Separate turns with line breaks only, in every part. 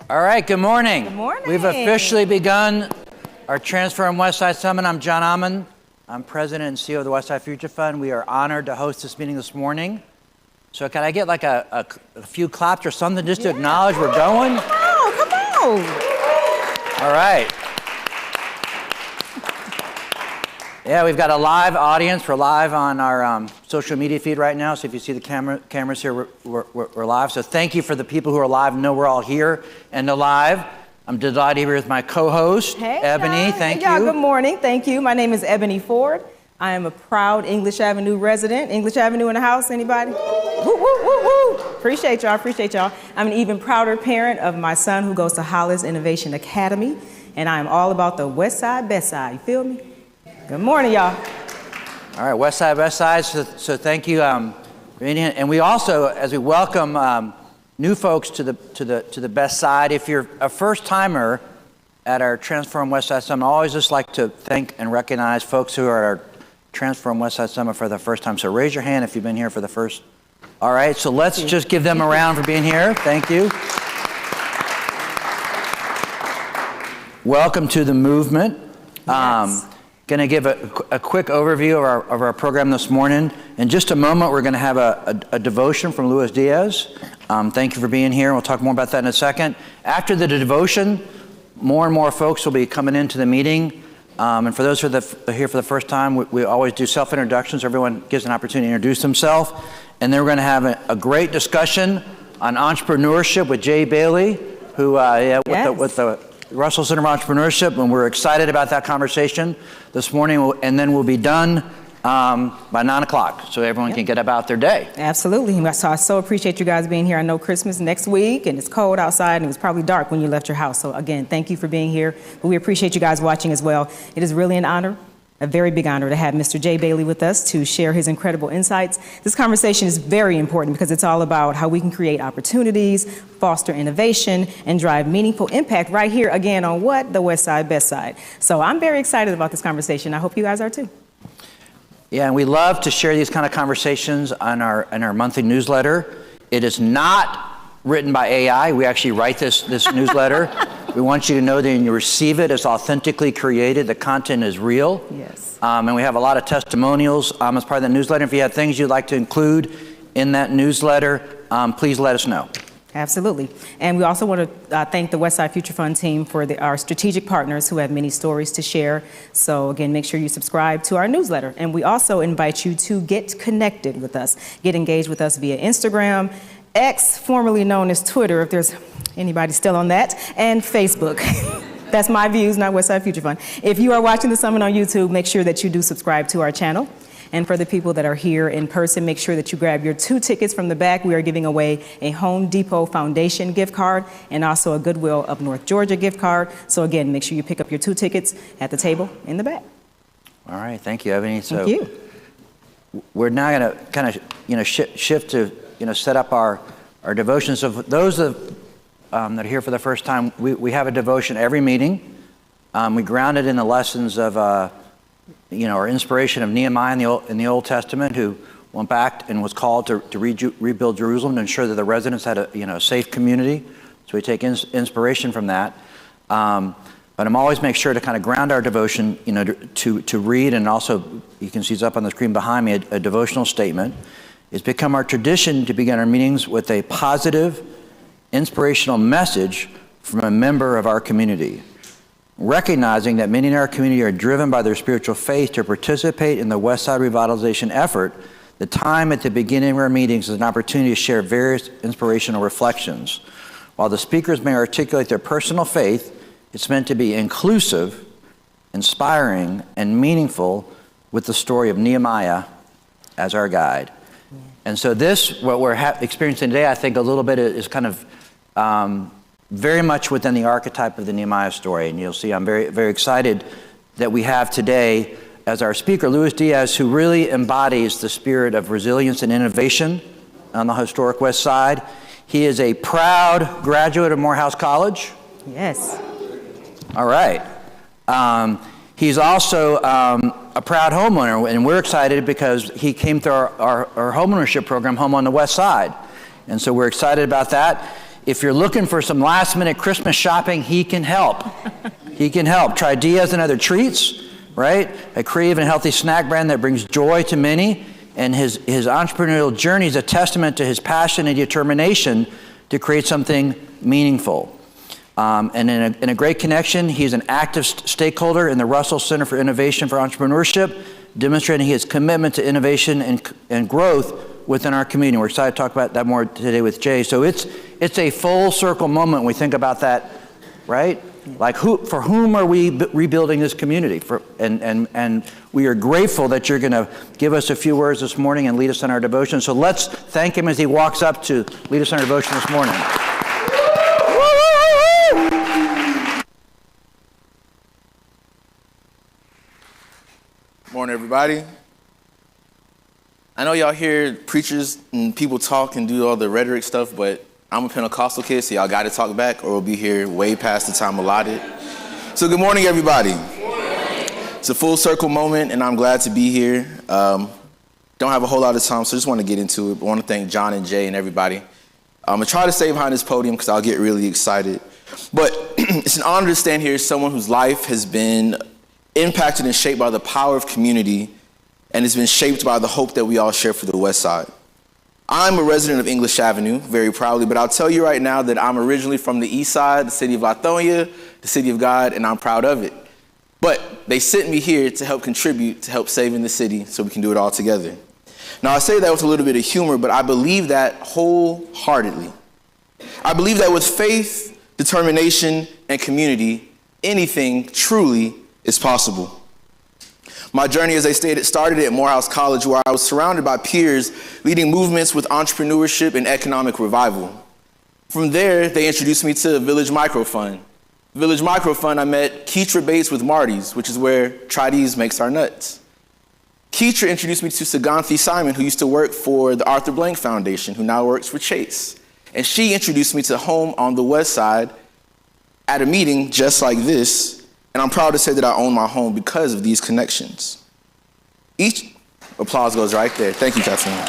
All right, good morning.
Good morning.
We've officially begun our Transform Westside Summit. I'm John Ahmann. I'm President and CEO of the Westside Future Fund. We are honored to host this meeting this morning. So can I get like a few claps or something just to acknowledge we're going?
Come on.
All right. Yeah, we've got a live audience. We're live on our social media feed right now. So if you see the cameras here, we're live. So thank you for the people who are live. I know we're all here and alive. I'm delighted to be here with my co-host, Ebony. Thank you.
Good morning. Thank you. My name is Ebony Ford. I am a proud English Avenue resident. English Avenue in the house, anybody? Woo, woo, woo, woo. Appreciate y'all. I'm an even prouder parent of my son who goes to Hollis Innovation Academy. And I am all about the West Side, Best Side. You feel me? Good morning, y'all.
All right, West Side, Best Side. So thank you. And we also, as we welcome new folks to the Best Side, if you're a first timer at our Transform Westside Summit, I always just like to thank and recognize folks who are at our Transform Westside Summit for the first time. So raise your hand if you've been here for the first. All right, so let's just give them a round for being here. Thank you. Welcome to the movement.
Yes.
Going to give a quick overview of our program this morning. In just a moment, we're going to have a devotion from Deas. Thank you for being here. We'll talk more about that in a second. After the devotion, more and more folks will be coming into the meeting. And for those who are here for the first time, we always do self-introductions. Everyone gives an opportunity to introduce themselves. And then we're going to have a great discussion on entrepreneurship with Jay Bailey, who with the Russell Center of Entrepreneurship, and we're excited about that conversation this morning, and then we'll be done by 9 o'clock, so everyone can get about their day.
Absolutely. So I so appreciate you guys being here. I know Christmas next week, and it's cold outside, and it was probably dark when you left your house. So again, thank you for being here. But we appreciate you guys watching as well. It is really an honor, a very big honor to have Mr. Jay Bailey with us to share his incredible insights. This conversation is very important because it's all about how we can create opportunities, foster innovation, and drive meaningful impact right here again on what? The West Side, Best Side. So I'm very excited about this conversation. I hope you guys are too.
Yeah, and we love to share these kind of conversations on our monthly newsletter. It is not written by AI. We actually write this newsletter. We want you to know that when you receive it, it's authentically created. The content is real.
Yes.
And we have a lot of testimonials as part of the newsletter. If you have things you'd like to include in that newsletter, please let us know.
Absolutely. And we also want to thank the Westside Future Fund team for our strategic partners who have many stories to share. So again, make sure you subscribe to our newsletter. And we also invite you to get connected with us, get engaged with us via Instagram, X, formerly known as Twitter, if there's anybody still on that, and Facebook. That's my views, not Westside Future Fund. If you are watching the summit on YouTube, make sure that you do subscribe to our channel. And for the people that are here in person, make sure that you grab your 2 tickets from the back. We are giving away a Home Depot Foundation gift card and also a Goodwill of North Georgia gift card. So again, make sure you pick up your 2 tickets at the table in the back.
All right, thank you, Ebony. So
thank you.
We're now going to kind of shift to set up our devotions. So for those that are here for the first time, we have a devotion every meeting. We ground it in the lessons of our inspiration of Nehemiah in the Old Testament, who went back and was called to rebuild Jerusalem to ensure that the residents had a safe community. So we take inspiration from that. But I'm always make sure to kind of ground our devotion, to read, and also you can see it's up on the screen behind me, a devotional statement. It's become our tradition to begin our meetings with a positive, inspirational message from a member of our community. Recognizing that many in our community are driven by their spiritual faith to participate in the Westside revitalization effort, the time at the beginning of our meetings is an opportunity to share various inspirational reflections. While the speakers may articulate their personal faith, it's meant to be inclusive, inspiring, and meaningful with the story of Nehemiah as our guide. And so what we're experiencing today, I think a little bit is kind of very much within the archetype of the Nehemiah story. And you'll see I'm very, very excited that we have today as our speaker, Deas, who really embodies the spirit of resilience and innovation on the historic West Side. He is a proud graduate of Morehouse College.
Yes.
All right. He's also a proud homeowner, and we're excited because he came through our homeownership program, Home on the West Side. And so we're excited about that. if you're looking for some last-minute Christmas shopping, he can help. He can help. Try Deas and Other Treats, right? A creative and healthy snack brand that brings joy to many. And his entrepreneurial journey is a testament to his passion and determination to create something meaningful. And in a great connection, he's an active stakeholder in the Russell Center for Innovation for Entrepreneurship, demonstrating his commitment to innovation and growth within our community. We're excited to talk about that more today with Jay. So it's a full circle moment when we think about that, right? Like for whom are we rebuilding this community? And we are grateful that you're going to give us a few words this morning and lead us in our devotion. So let's thank him as he walks up to lead us in our devotion this morning.
Morning, everybody. I know y'all hear preachers and people talk and do all the rhetoric stuff, but I'm a Pentecostal kid, so y'all got to talk back or we'll be here way past the time allotted. So good morning, everybody. It's a full circle moment, and I'm glad to be here. Don't have a whole lot of time, so just want to get into it. I want to thank John and Jay and everybody. I'm going to try to stay behind this podium because I'll get really excited. But it's an honor to stand here as someone whose life has been impacted and shaped by the power of community and has been shaped by the hope that we all share for the West Side. I'm a resident of English Avenue, very proudly, but I'll tell you right now that I'm originally from the East Side, the city of Lithonia, the city of God, and I'm proud of it. But they sent me here to help contribute, to help saving the city so we can do it all together. Now, I say that with a little bit of humor, but I believe that wholeheartedly. I believe that with faith, determination, and community, anything truly is possible. My journey, as I stated, started at Morehouse College, where I was surrounded by peers leading movements with entrepreneurship and economic revival. From there, they introduced me to Village Microfund. Village Microfund, I met Keitra Bates with Marty's, which is where Try Deas makes our nuts. Keitra introduced me to Saganthi Simon, who used to work for the Arthur Blank Foundation, who now works for Chase. And she introduced me to Home on the West Side at a meeting just like this. And I'm proud to say that I own my home because of these connections. Each applause goes right there. Thank you, Kathleen.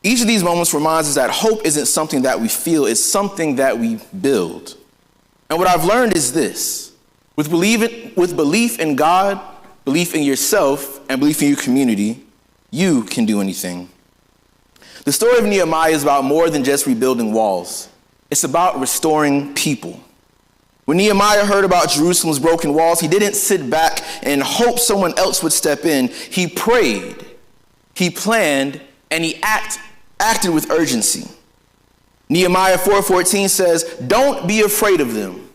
Each of these moments reminds us that hope isn't something that we feel, it's something that we build. And what I've learned is this: with belief in God, belief in yourself, and belief in your community, you can do anything. The story of Nehemiah is about more than just rebuilding walls. It's about restoring people. When Nehemiah heard about Jerusalem's broken walls, he didn't sit back and hope someone else would step in. He prayed, he planned, and he acted with urgency. Nehemiah 4:14 says, "Don't be afraid of them.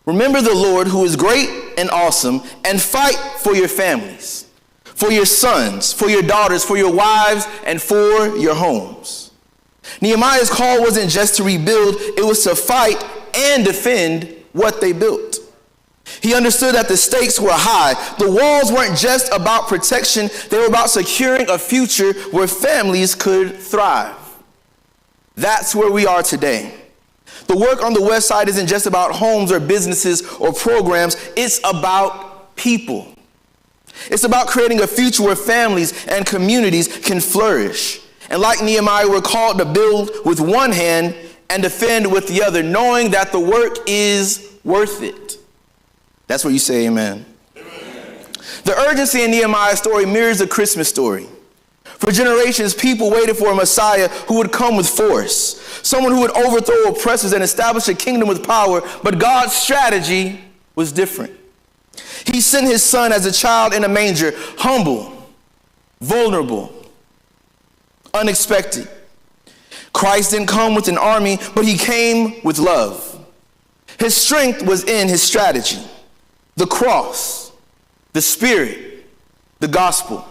Remember the Lord who is great and awesome, and fight for your families, for your sons, for your daughters, for your wives, and for your homes." Nehemiah's call wasn't just to rebuild, it was to fight and defend what they built. He understood that the stakes were high. The walls weren't just about protection, they were about securing a future where families could thrive. That's where we are today. The work on the West Side isn't just about homes or businesses or programs, it's about people. It's about creating a future where families and communities can flourish. And like Nehemiah, we're called to build with one hand and defend with the other, knowing that the work is worth it. That's where you say amen. Amen. The urgency in Nehemiah's story mirrors the Christmas story. For generations, people waited for a Messiah who would come with force, someone who would overthrow oppressors and establish a kingdom with power, but God's strategy was different. He sent his son as a child in a manger, humble, vulnerable, unexpected. Christ didn't come with an army, but he came with love. His strength was in his strategy, the cross, the Spirit, the gospel.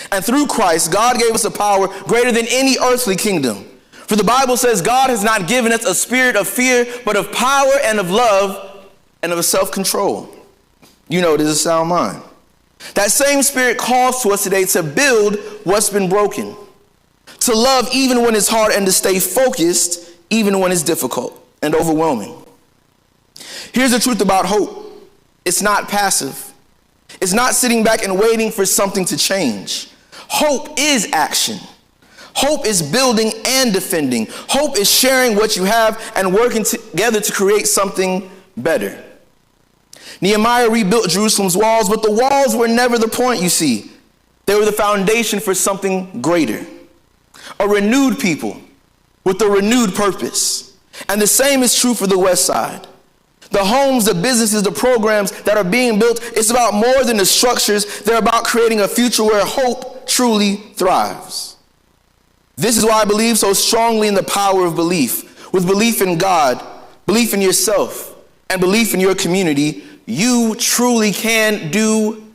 And through Christ, God gave us a power greater than any earthly kingdom. For the Bible says God has not given us a spirit of fear, but of power and of love and of self-control. You know, it is a sound mind. That same Spirit calls to us today to build what's been broken, to love even when it's hard, and to stay focused even when it's difficult and overwhelming. Here's the truth about hope. It's not passive. It's not sitting back and waiting for something to change. Hope is action. Hope is building and defending. Hope is sharing what you have and working together to create something better. Nehemiah rebuilt Jerusalem's walls, but the walls were never the point, you see. They were the foundation for something greater. A renewed people with a renewed purpose. And the same is true for the West Side. The homes, the businesses, the programs that are being built, it's about more than the structures. They're about creating a future where hope truly thrives. This is why I believe so strongly in the power of belief. With belief in God, belief in yourself, and belief in your community, you truly can do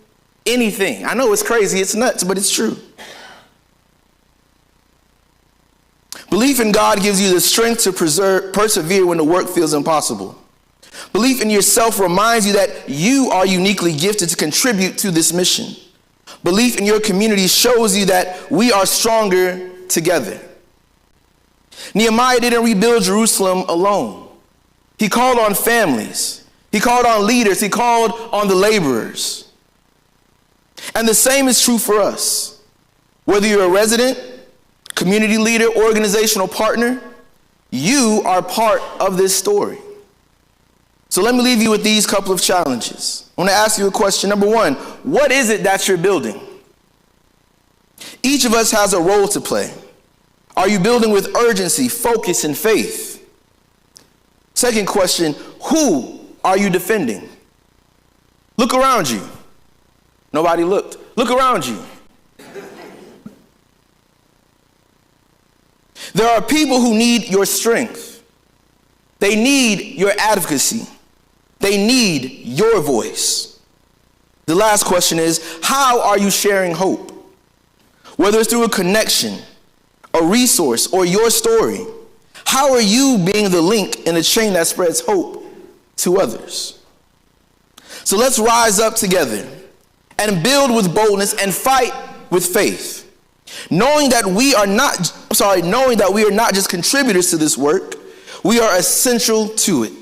anything. I know it's crazy, it's nuts, but it's true. Belief in God gives you the strength to persevere when the work feels impossible. Belief in yourself reminds you that you are uniquely gifted to contribute to this mission. Belief in your community shows you that we are stronger together. Nehemiah didn't rebuild Jerusalem alone. He called on families. He called on leaders. He called on the laborers. And the same is true for us. Whether you're a resident, community leader, organizational partner, you are part of this story. So let me leave you with these couple of challenges. I want to ask you a question. Number one, what is it that you're building? Each of us has a role to play. Are you building with urgency, focus, and faith? Second question, who are you defending? Look around you. Nobody looked. Look around you. There are people who need your strength. They need your advocacy. They need your voice. The last question is, how are you sharing hope? Whether it's through a connection, a resource, or your story, how are you being the link in a chain that spreads hope to others? So let's rise up together and build with boldness and fight with faith, knowing that we are not just contributors to this work, we are essential to it.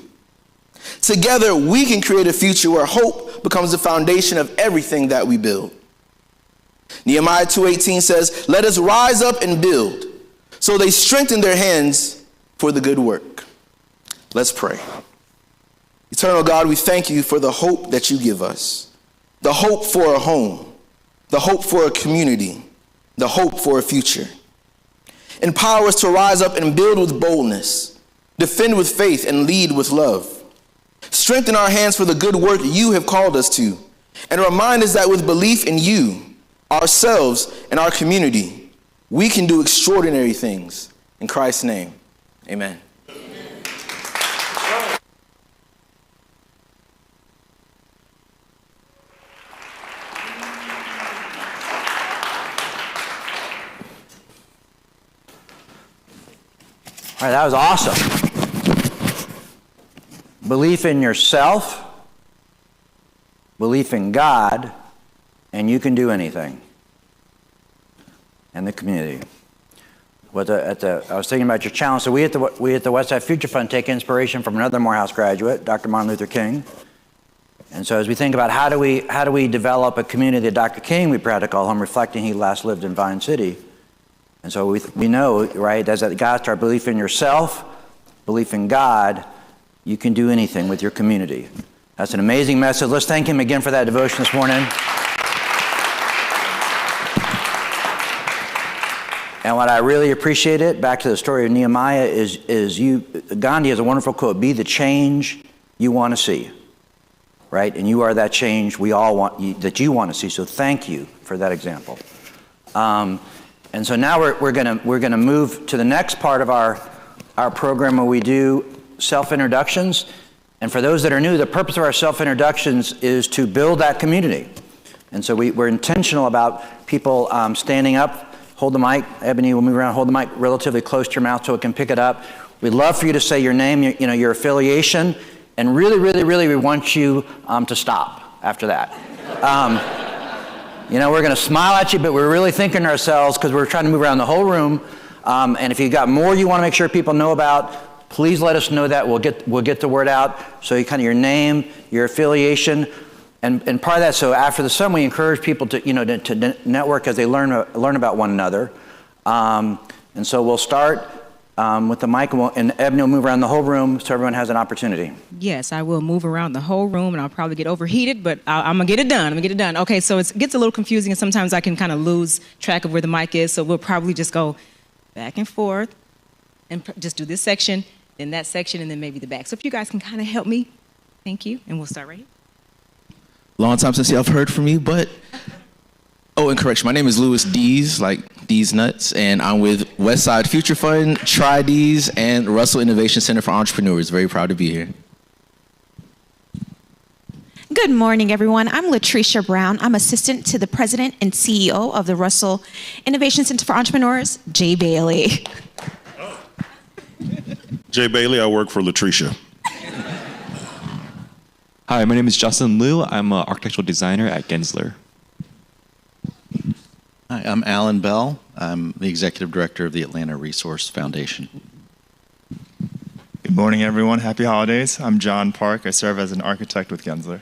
Together, we can create a future where hope becomes the foundation of everything that we build. Nehemiah 2:18 says, "Let us rise up and build." So they strengthen their hands for the good work. Let's pray. Eternal God, we thank you for the hope that you give us. The hope for a home, the hope for a community, the hope for a future. Empower us to rise up and build with boldness, defend with faith, and lead with love. Strengthen our hands for the good work you have called us to, and remind us that with belief in you, ourselves, and our community, we can do extraordinary things. In Christ's name, amen.
All right, that was awesome. Belief in yourself, belief in God, and you can do anything. And the community. I was thinking about your challenge. So we at the Westside Future Fund take inspiration from another Morehouse graduate, Dr. Martin Luther King. And so as we think about how do we develop a community that Dr. King, we proud to call home, reflecting he last lived in Vine City. And so we know, right, as that God start belief in yourself, belief in God, you can do anything with your community. That's an amazing message. Let's thank him again for that devotion this morning. And what I really appreciate back to the story of Nehemiah, is Gandhi has a wonderful quote, be the change you want to see, right? And you are that change we all want, that you want to see. So thank you for that example. And so now we're gonna move to the next part of our program where we do self-introductions. And for those that are new, the purpose of our self-introductions is to build that community. And so we're intentional about people standing up, hold the mic. Ebony will move around, hold the mic relatively close to your mouth so it can pick it up. We'd love for you to say your name, your affiliation, and really, really, really we want you to stop after that. We're going to smile at you, but we're really thinking to ourselves because we're trying to move around the whole room. And if you've got more you want to make sure people know about, please let us know that. We'll get the word out. So kind of your name, your affiliation, and part of that. So after the summit, we encourage people to network as they learn about one another. And so we'll start with the mic, and Ebony will move around the whole room so everyone has an opportunity.
Yes, I will move around the whole room, and I'll probably get overheated, but I'm going to get it done. Okay, so it gets a little confusing, and sometimes I can kind of lose track of where the mic is, so we'll probably just go back and forth and just do this section, then that section, and then maybe the back. So if you guys can kind of help me, thank you, and we'll start right here.
Long time since y'all heard from me, but... Oh, and correction, my name is Deas, like Deas Nuts, and I'm with Westside Future Fund, Try Deas, and Russell Innovation Center for Entrepreneurs. Very proud to be here.
Good morning, everyone. I'm Latricia Brown. I'm assistant to the president and CEO of the Russell Innovation Center for Entrepreneurs, Jay Bailey.
Jay Bailey, I work for Latricia.
Hi, my name is Justin Liu. I'm an architectural designer at Gensler.
Hi, I'm Alan Bell. I'm the executive director of the Atlanta Resource Foundation.
Good morning, everyone. Happy holidays. I'm John Park. I serve as an architect with Gensler.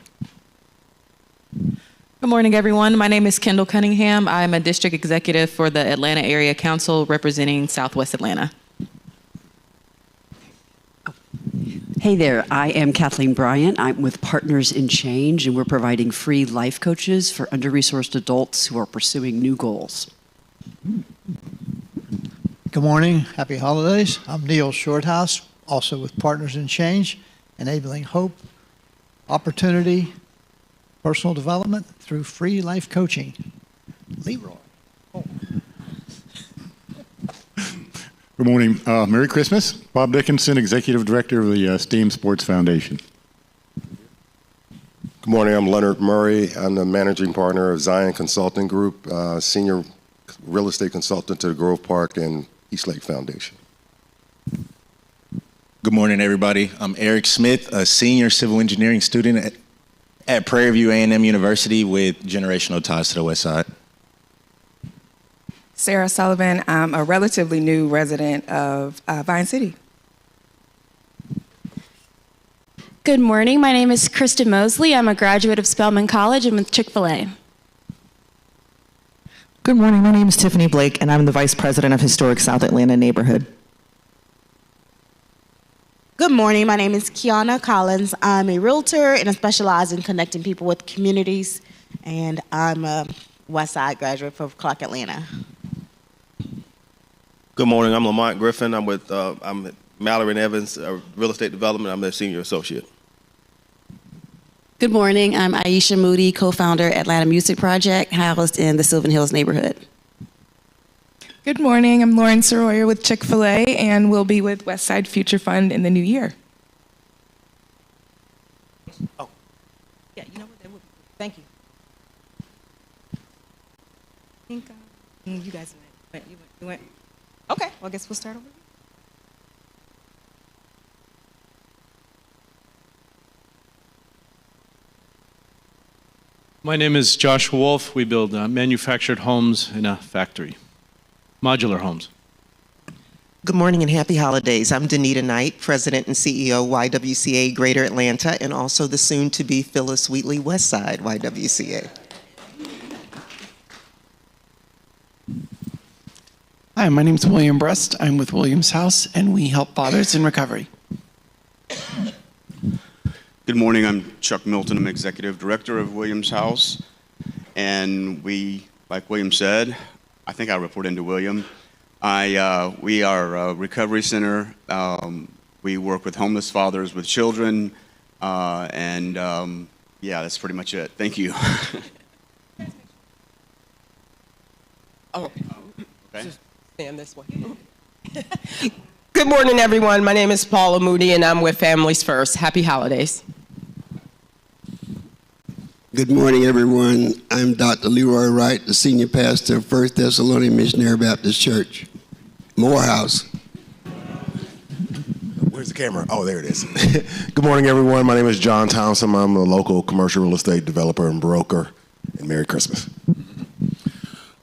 Good morning, everyone. My name is Kendall Cunningham. I'm a district executive for the Atlanta Area Council representing Southwest Atlanta.
Hey there, I am Kathleen Bryant. I'm with Partners in Change, and we're providing free life coaches for under-resourced adults who are pursuing new goals.
Good morning, happy holidays. I'm Neil Shorthouse, also with Partners in Change, enabling hope, opportunity, personal development through free life coaching. Leroy.
Good morning. Merry Christmas. Bob Dickinson, Executive Director of the STEAM Sports Foundation.
Good morning. I'm Leonard Murray. I'm the Managing Partner of Zion Consulting Group, Senior Real Estate Consultant to the Grove Park and Eastlake Foundation.
Good morning, everybody. I'm Eric Smith, a Senior Civil Engineering student at Prairie View A&M University with generational ties to the West Side.
Sarah Sullivan. I'm a relatively new resident of Vine City.
Good morning. My name is Kristen Mosley. I'm a graduate of Spelman College and with Chick-fil-A.
Good morning. My name is Tiffany Blake, and I'm the Vice President of Historic South Atlanta Neighborhood.
Good morning. My name is Kiana Collins. I'm a realtor, and I specialize in connecting people with communities, and I'm a West Side graduate from Clark, Atlanta.
Good morning. I'm Lamont Griffin. I'm with Mallory and Evans, Real Estate Development. I'm their senior associate.
Good morning. I'm Aisha Moody, co-founder Atlanta Music Project, housed in the Sylvan Hills neighborhood.
Good morning. I'm Lauren Soroyer with Chick-fil-A, and we'll be with Westside Future Fund in the new year.
Oh, yeah. You know what? That would. Thank you. I think you guys went. You went. Okay, well, I guess we'll start over.
My name is Joshua Wolf. We build manufactured homes in a factory, modular homes.
Good morning and happy holidays. I'm Danita Knight, President and CEO YWCA Greater Atlanta, and also the soon-to-be Phyllis Wheatley Westside YWCA.
Hi, my name is William Brust. I'm with Williams House, and we help fathers in recovery.
Good morning. I'm Chuck Milton. I'm Executive Director of Williams House. And we, like William said, I think I report into William. We are a recovery center. We work with homeless fathers with children. Yeah, that's pretty much it. Thank you.
Oh,
Okay.
stand this way. Good morning, everyone. My name is Paula Moody, and I'm with Families First. Happy holidays.
Good morning, everyone. I'm Dr. Leroy Wright, the senior pastor of First Thessalonian Missionary Baptist Church, Morehouse.
Where's the camera? Oh, there it is. Good morning, everyone. My name is John Townsend. I'm a local commercial real estate developer and broker. And Merry Christmas.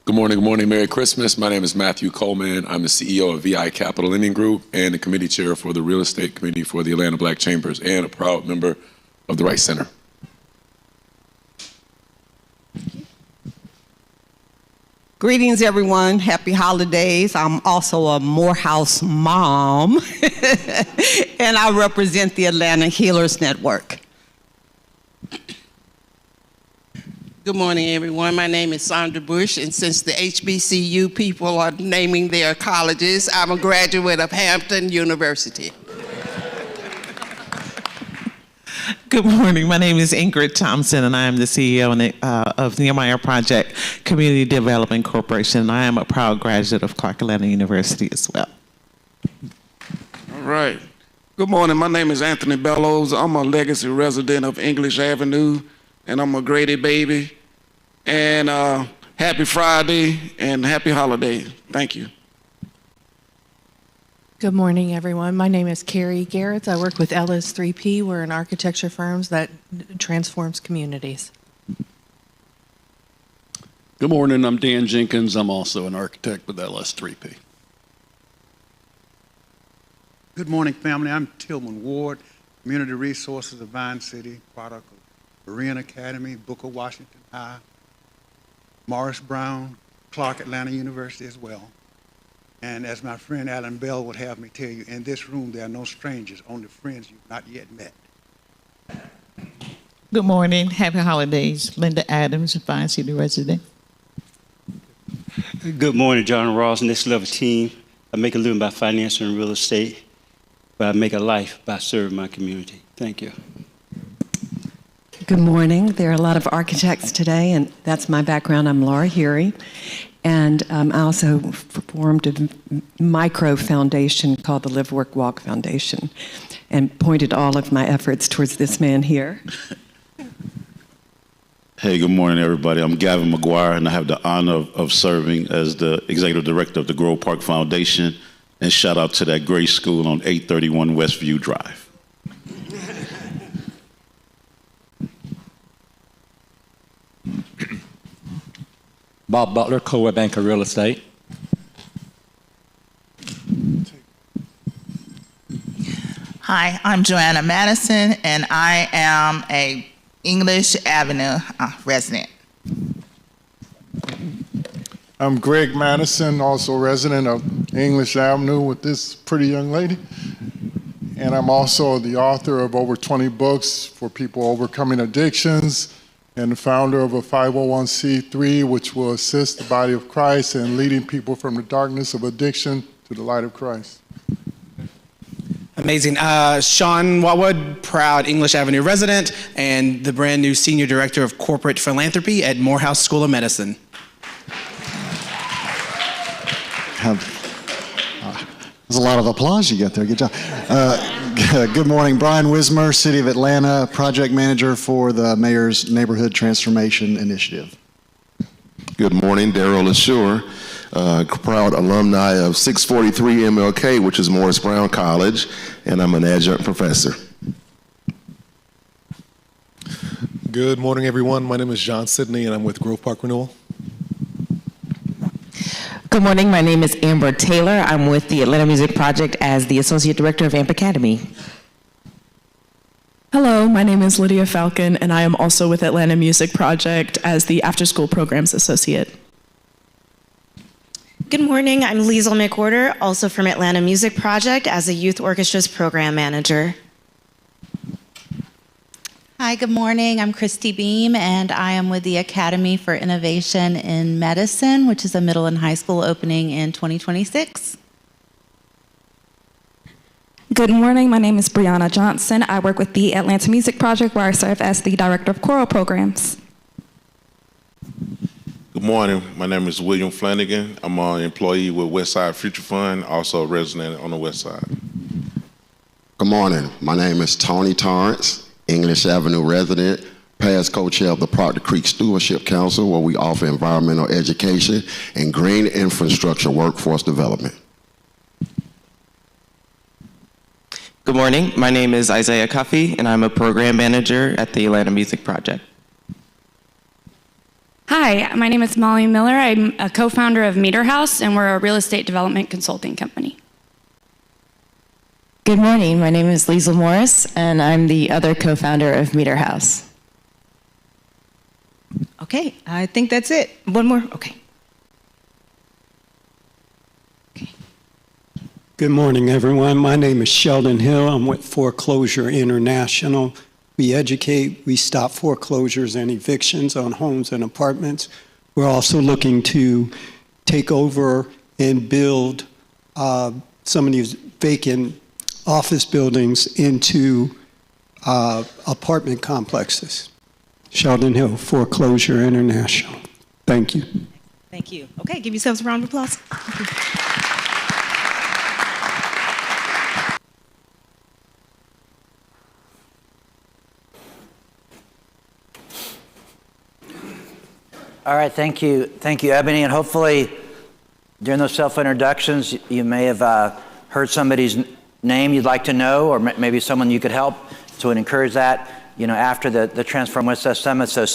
Good morning, good morning. Merry Christmas. My name is Matthew Coleman. I'm the CEO of VI Capital Lending Group and the committee chair for the Real Estate Committee for the Atlanta Black Chambers and a proud member of the Rice Center.
Greetings, everyone. Happy holidays. I'm also a Morehouse mom, and I represent the Atlanta Healers Network.
Good morning, everyone. My name is Sandra Bush, and since the HBCU people are naming their colleges, I'm a graduate of Hampton University.
Good morning. My name is Ingrid Thompson, and I am the CEO of Nehemiah Project Community Development Corporation. And I am a proud graduate of Clark Atlanta University as well.
All right. Good morning. My name is Anthony Bellows. I'm a legacy resident of English Avenue, and I'm a Grady baby. And happy Friday and happy holiday. Thank you.
Good morning, everyone. My name is Carrie Garrett. I work with LS3P. We're an architecture firm that transforms communities.
Good morning. I'm Dan Jenkins. I'm also an architect with LS3P.
Good morning, family. I'm Tillman Ward, Community Resources of Vine City, product of Berean Academy, Booker Washington High, Morris Brown, Clark Atlanta University as well. And as my friend Alan Bell would have me tell you, in this room there are no strangers, only friends you've not yet met.
Good morning. Happy holidays. Linda Adams, Vine City resident.
Good morning, John Ross, next level team. I make a living by financing and real estate, but I make a life by serving my community. Thank you.
Good morning. There are a lot of architects today, and that's my background. I'm Laura Heery, and I also formed a micro foundation called the Live, Work, Walk Foundation, and pointed all of my efforts towards this man here.
Hey, good morning, everybody. I'm Gavin McGuire, and I have the honor of serving as the Executive Director of the Grove Park Foundation, and shout out to that great school on 831 Westview Drive.
Bob Butler, Co-Web Banker Real Estate.
Hi, I'm Joanna Madison, and I am a English Avenue resident.
I'm Greg Madison, also resident of English Avenue with this pretty young lady. And I'm also the author of over 20 books for people overcoming addictions, and the founder of a 501c3, which will assist the body of Christ in leading people from the darkness of addiction to the light of Christ.
Amazing. Sean Watwood, proud English Avenue resident and the brand new Senior Director of Corporate Philanthropy at Morehouse School of Medicine.
There's a lot of applause you get there. Good job. Good morning. Brian Wismer, City of Atlanta, Project Manager for the Mayor's Neighborhood Transformation Initiative.
Good morning, Daryl Ashore, proud alumni of 643 MLK, which is Morris Brown College, and I'm an adjunct professor.
Good morning, everyone. My name is John Sidney, and I'm with Grove Park Renewal.
Good morning. My name is Amber Taylor. I'm with the Atlanta Music Project as the Associate Director of AMP Academy.
Hello, my name is Lydia Falcon, and I am also with Atlanta Music Project as the After School Programs Associate.
Good morning. I'm Liesl McWhorter, also from Atlanta Music Project as a Youth Orchestra's Program Manager.
Hi, good morning. I'm Christy Beam, and I am with the Academy for Innovation in Medicine, which is a middle and high school opening in 2026.
Good morning. My name is Brianna Johnson. I work with the Atlanta Music Project, where I serve as the Director of Choral Programs.
Good morning. My name is William Flanagan. I'm an employee with Westside Future Fund, also a resident on the West Side.
Good morning. My name is Tony Torrance, English Avenue resident, past co-chair of the Proctor Creek Stewardship Council, where we offer environmental education and green infrastructure workforce development.
Good morning. My name is Isaiah Cuffey, and I'm a program manager at the Atlanta Music Project.
Hi, my name is Molly Miller. I'm a co-founder of Meter House, and we're a real estate development consulting company.
Good morning. My name is Liesl Morris, and I'm the other co-founder of Meter House.
Okay, I think that's it. One more? Okay.
Good morning, everyone. My name is Sheldon Hill. I'm with Foreclosure International. We educate, we stop foreclosures and evictions on homes and apartments. We're also looking to take over and build some of these vacant office buildings into apartment complexes. Sheldon Hill, Foreclosure International. Thank you.
Thank you. Okay, give yourselves a round of applause.
All right, thank you, Ebony, and hopefully during those self-introductions you may have heard somebody's name you'd like to know, or maybe someone you could help, so we'd encourage that, after the Transform Westside Summit. So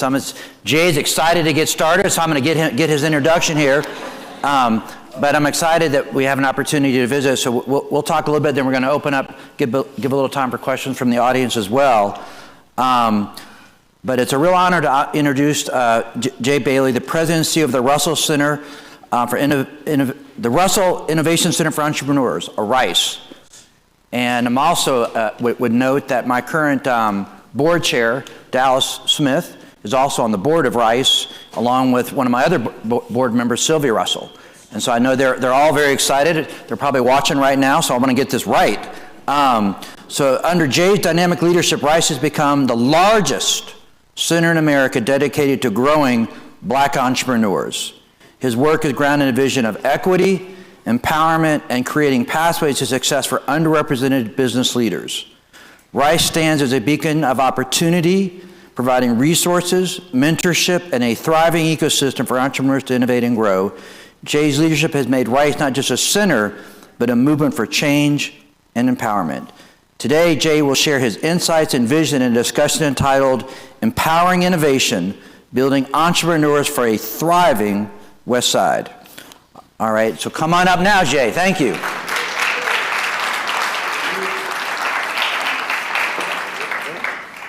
Jay's excited to get started, so I'm going to get his introduction here, but I'm excited that we have an opportunity to visit, so we'll talk a little bit, then we're going to open up, give a little time for questions from the audience as well. But it's a real honor to introduce Jay Bailey, the President and CEO of the Russell Center the Russell Innovation Center for Entrepreneurs, or RICE. And I'm also would note that my current board chair, Dallas Smith, is also on the board of RICE, along with one of my other board members, Sylvia Russell. And so I know they're all very excited. They're probably watching right now, so I want to get this right. So under Jay's dynamic leadership, RICE has become the largest center in America dedicated to growing Black entrepreneurs. His work is grounded in a vision of equity, empowerment, and creating pathways to success for underrepresented business leaders. RICE stands as a beacon of opportunity, providing resources, mentorship, and a thriving ecosystem for entrepreneurs to innovate and grow. Jay's leadership has made RICE not just a center, but a movement for change and empowerment. Today, Jay will share his insights and vision in a discussion entitled Empowering Innovation, Building Entrepreneurs for a Thriving West Side. All right, so come on up now, Jay. Thank you.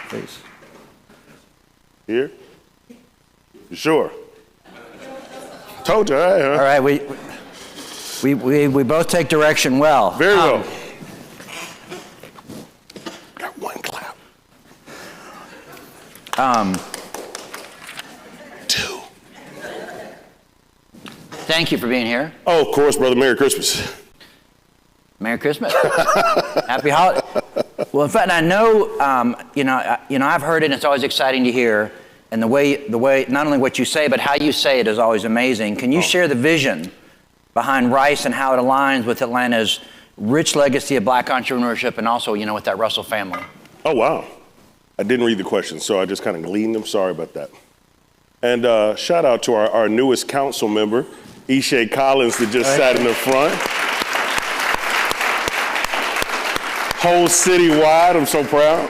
Please. Here? You sure? Told you, all right, huh?
All right, we both take direction well.
Very well. Got one clap.
Two. Thank you for being here.
Oh, of course, brother. Merry Christmas.
Merry Christmas. Happy holiday. Well, in fact, I know, I've heard it, and it's always exciting to hear. And the way, not only what you say, but how you say it is always amazing. Can you share the vision behind RICE and how it aligns with Atlanta's rich legacy of Black entrepreneurship, and also, with that Russell family?
Oh, wow. I didn't read the question, so I just kind of gleaned them. Sorry about that. And shout out to our newest council member, Ishay Collins, that just sat in the front. Whole citywide, I'm so proud.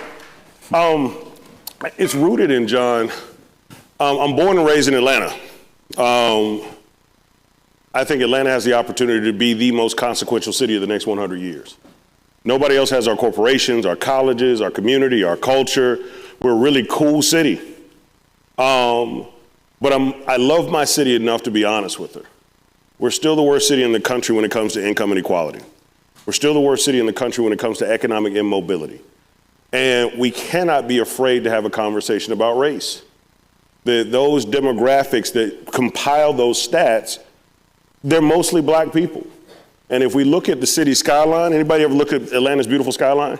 It's rooted in John. I'm born and raised in Atlanta. I think Atlanta has the opportunity to be the most consequential city of the next 100 years. Nobody else has our corporations, our colleges, our community, our culture. We're a really cool city. But I love my city enough to be honest with her. We're still the worst city in the country when it comes to income inequality. We're still the worst city in the country when it comes to economic immobility. And we cannot be afraid to have a conversation about race. Those demographics that compile those stats, they're mostly Black people. And if we look at the city skyline, anybody ever look at Atlanta's beautiful skyline?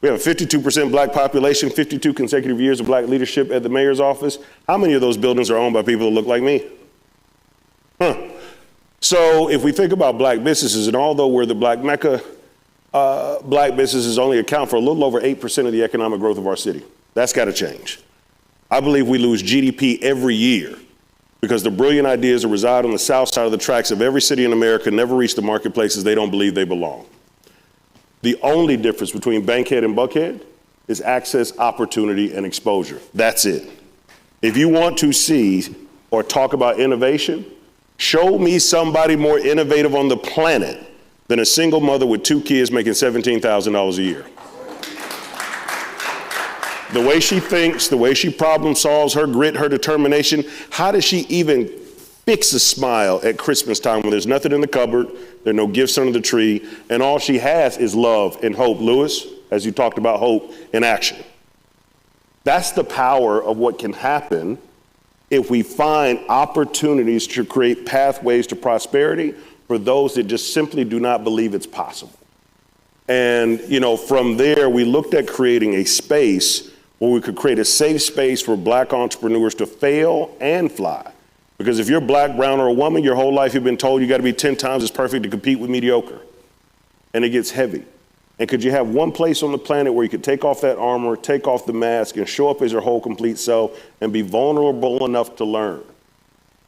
We have a 52% Black population, 52 consecutive years of Black leadership at the mayor's office. How many of those buildings are owned by people that look like me? So if we think about Black businesses, and although we're the Black Mecca, Black businesses only account for a little over 8% of the economic growth of our city. That's got to change. I believe we lose GDP every year because the brilliant ideas that reside on the south side of the tracks of every city in America never reach the marketplaces they don't believe they belong. The only difference between Bankhead and Buckhead is access, opportunity, and exposure. That's it. If you want to see or talk about innovation, show me somebody more innovative on the planet than a single mother with 2 kids making $17,000 a year. The way she thinks, the way she problem solves, her grit, her determination, how does she even fix a smile at Christmas time when there's nothing in the cupboard, There are no gifts under the tree. And all she has is love and hope. Lewis, as you talked about hope in action. That's the power of what can happen if we find opportunities to create pathways to prosperity for those that just simply do not believe it's possible. And, from there, we looked at creating a space where we could create a safe space for Black entrepreneurs to fail and fly. Because if you're Black, brown, or a woman, your whole life you've been told you got to be 10 times as perfect to compete with mediocre. And it gets heavy. And could you have one place on the planet where you could take off that armor, take off the mask, and show up as your whole complete self and be vulnerable enough to learn?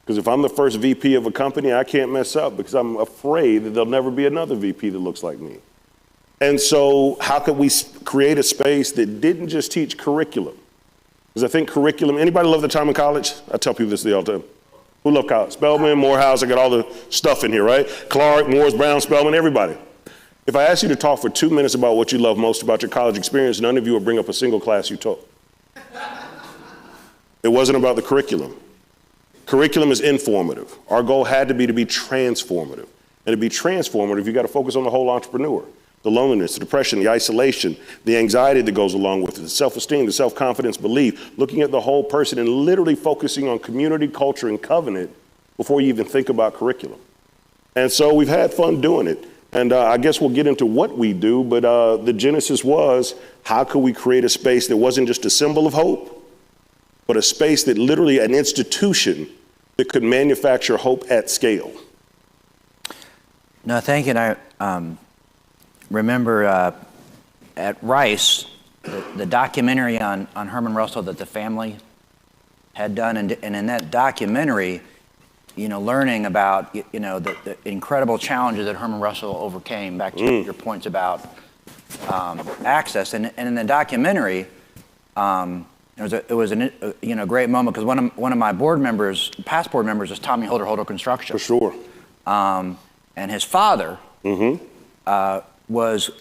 Because if I'm the first VP of a company, I can't mess up because I'm afraid that there'll never be another VP that looks like me. And so how could we create a space that didn't just teach curriculum? Because I think curriculum, anybody love their time in college? I tell people this all the time. Who love college? Spelman, Morehouse, I got all the stuff in here, right? Clark, Morris, Brown, Spelman, everybody. If I ask you to talk for 2 minutes about what you love most about your college experience, none of you will bring up a single class you took. It wasn't about the curriculum. Curriculum is informative. Our goal had to be transformative. And to be transformative, you got to focus on the whole entrepreneur. The loneliness, the depression, the isolation, the anxiety that goes along with it, the self-esteem, the self-confidence, belief, looking at the whole person and literally focusing on community, culture, and covenant before you even think about curriculum. And so we've had fun doing it. And I guess we'll get into what we do, but the genesis was, how could we create a space that wasn't just a symbol of hope, but a space that literally an institution that could manufacture hope at scale?
No, thank you. And I remember at Rice, the documentary on Herman Russell that the family had done, and in that documentary, learning about, the incredible challenges that Herman Russell overcame, back to your points about access. And in the documentary, it was a great moment, because one of my past board members is Tommy Holder Construction.
For sure.
And his father was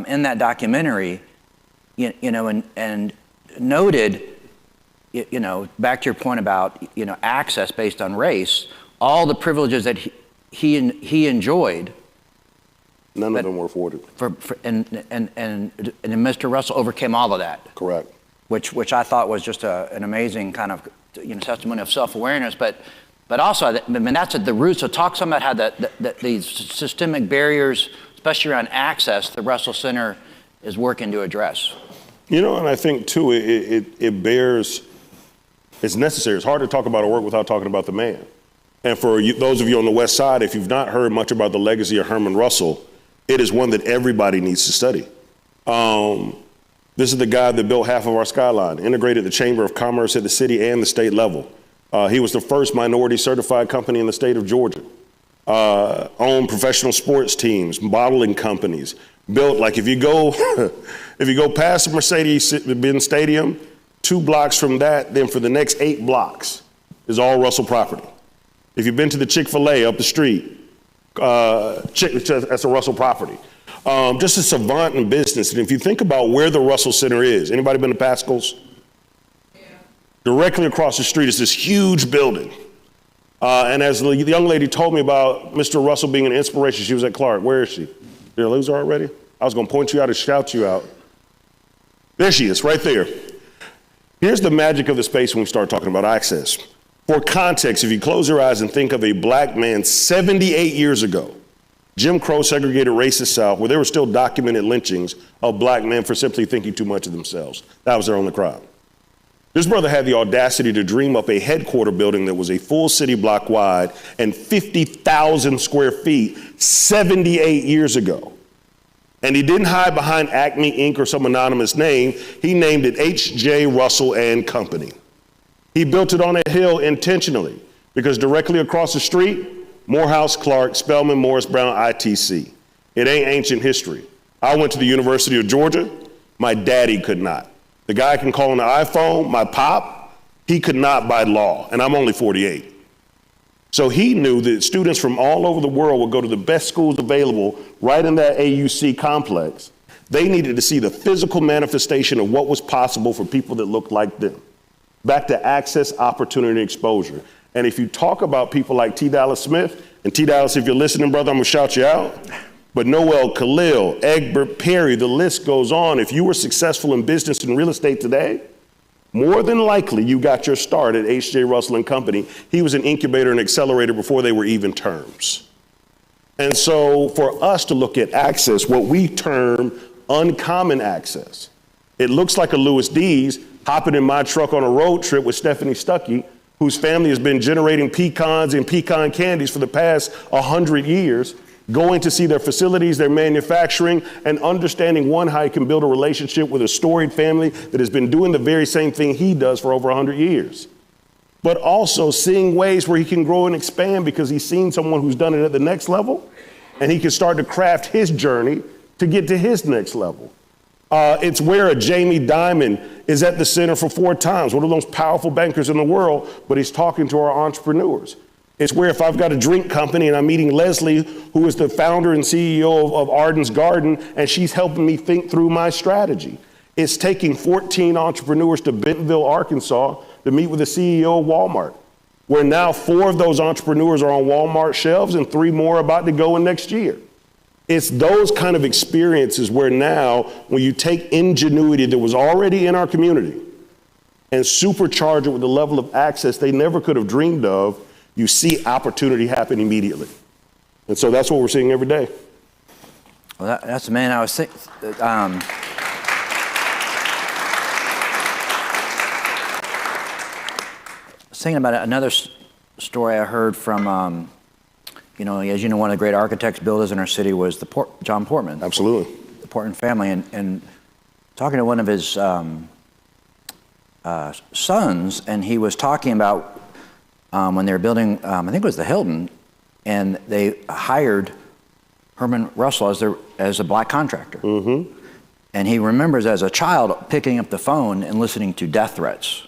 in that documentary, and noted, back to your point about, access based on race, all the privileges that he enjoyed.
None of them were afforded.
And Mr. Russell overcame all of that.
Correct.
Which I thought was just an amazing kind of testimony of self-awareness, but also, that's at the root. So talk some about how these systemic barriers, especially around access, the Russell Center is working to address.
And I think too, it bears. It's necessary. It's hard to talk about our work without talking about the man. And for those of you on the West Side, if you've not heard much about the legacy of Herman Russell, it is one that everybody needs to study. This is the guy that built half of our skyline, integrated the Chamber of Commerce at the city and the state level. He was the first minority certified company in the state of Georgia. Owned professional sports teams, modeling companies, built, like if you go past the Mercedes-Benz Stadium, 2 blocks from that, then for the next 8 blocks is all Russell property. If you've been to the Chick-fil-A up the street, that's a Russell property. Just a savant in business. And if you think about where the Russell Center is, anybody been to Pascal's? Yeah. Directly across the street is this huge building. And as the young lady told me about Mr. Russell being an inspiration, she was at Clark. Where is she? Did I lose her already? I was going to point you out and shout you out. There she is, right there. Here's the magic of the space when we start talking about access. For context, if you close your eyes and think of a Black man 78 years ago, Jim Crow segregated racist South, where there were still documented lynchings of Black men for simply thinking too much of themselves. That was their only crime. This brother had the audacity to dream up a headquarter building that was a full city block wide and 50,000 square feet 78 years ago. And he didn't hide behind Acme Inc. or some anonymous name. He named it H.J. Russell and Company. He built it on a hill intentionally because directly across the street, Morehouse, Clark, Spelman, Morris, Brown, ITC. It ain't ancient history. I went to the University of Georgia. My daddy could not. The guy can call on the iPhone, my pop, he could not by law, and I'm only 48. So he knew that students from all over the world would go to the best schools available right in that AUC complex. They needed to see the physical manifestation of what was possible for people that looked like them. Back to access, opportunity, and exposure. And if you talk about people like T. Dallas Smith, And T. Dallas, if you're listening, brother, I'm gonna shout you out. But Noel, Khalil, Egbert, Perry, the list goes on. If you were successful in business and real estate today, more than likely you got your start at H.J. Russell and Company. He was an incubator and accelerator before they were even terms. And so for us to look at access, what we term uncommon access, it looks like a Louis Deas hopping in my truck on a road trip with Stephanie Stuckey, whose family has been generating pecans and pecan candies for the past 100 years, going to see their facilities, their manufacturing, and understanding, one, how he can build a relationship with a storied family that has been doing the very same thing he does for over 100 years. But also seeing ways where he can grow and expand because he's seen someone who's done it at the next level, and he can start to craft his journey to get to his next level. It's where a Jamie Dimon is at the center for 4 times, one of the most powerful bankers in the world, but he's talking to our entrepreneurs. It's where if I've got a drink company and I'm meeting Leslie, who is the founder and CEO of Arden's Garden, and she's helping me think through my strategy. It's taking 14 entrepreneurs to Bentonville, Arkansas to meet with the CEO of Walmart, where now 4 of those entrepreneurs are on Walmart shelves and 3 more are about to go in next year. It's those kind of experiences where now, when you take ingenuity that was already in our community and supercharge it with the level of access they never could have dreamed of, you see opportunity happen immediately. And so that's what we're seeing every day.
Well, that's, man, I was thinking, about another story I heard from, you know, as you know, one of the great architects, builders in our city was John Portman.
Absolutely.
The Portman family. And talking to one of his sons, and he was talking about when they were building, I think it was the Hilton, and they hired Herman Russell as a black contractor.
Mm-hmm.
And he remembers as a child picking up the phone and listening to death threats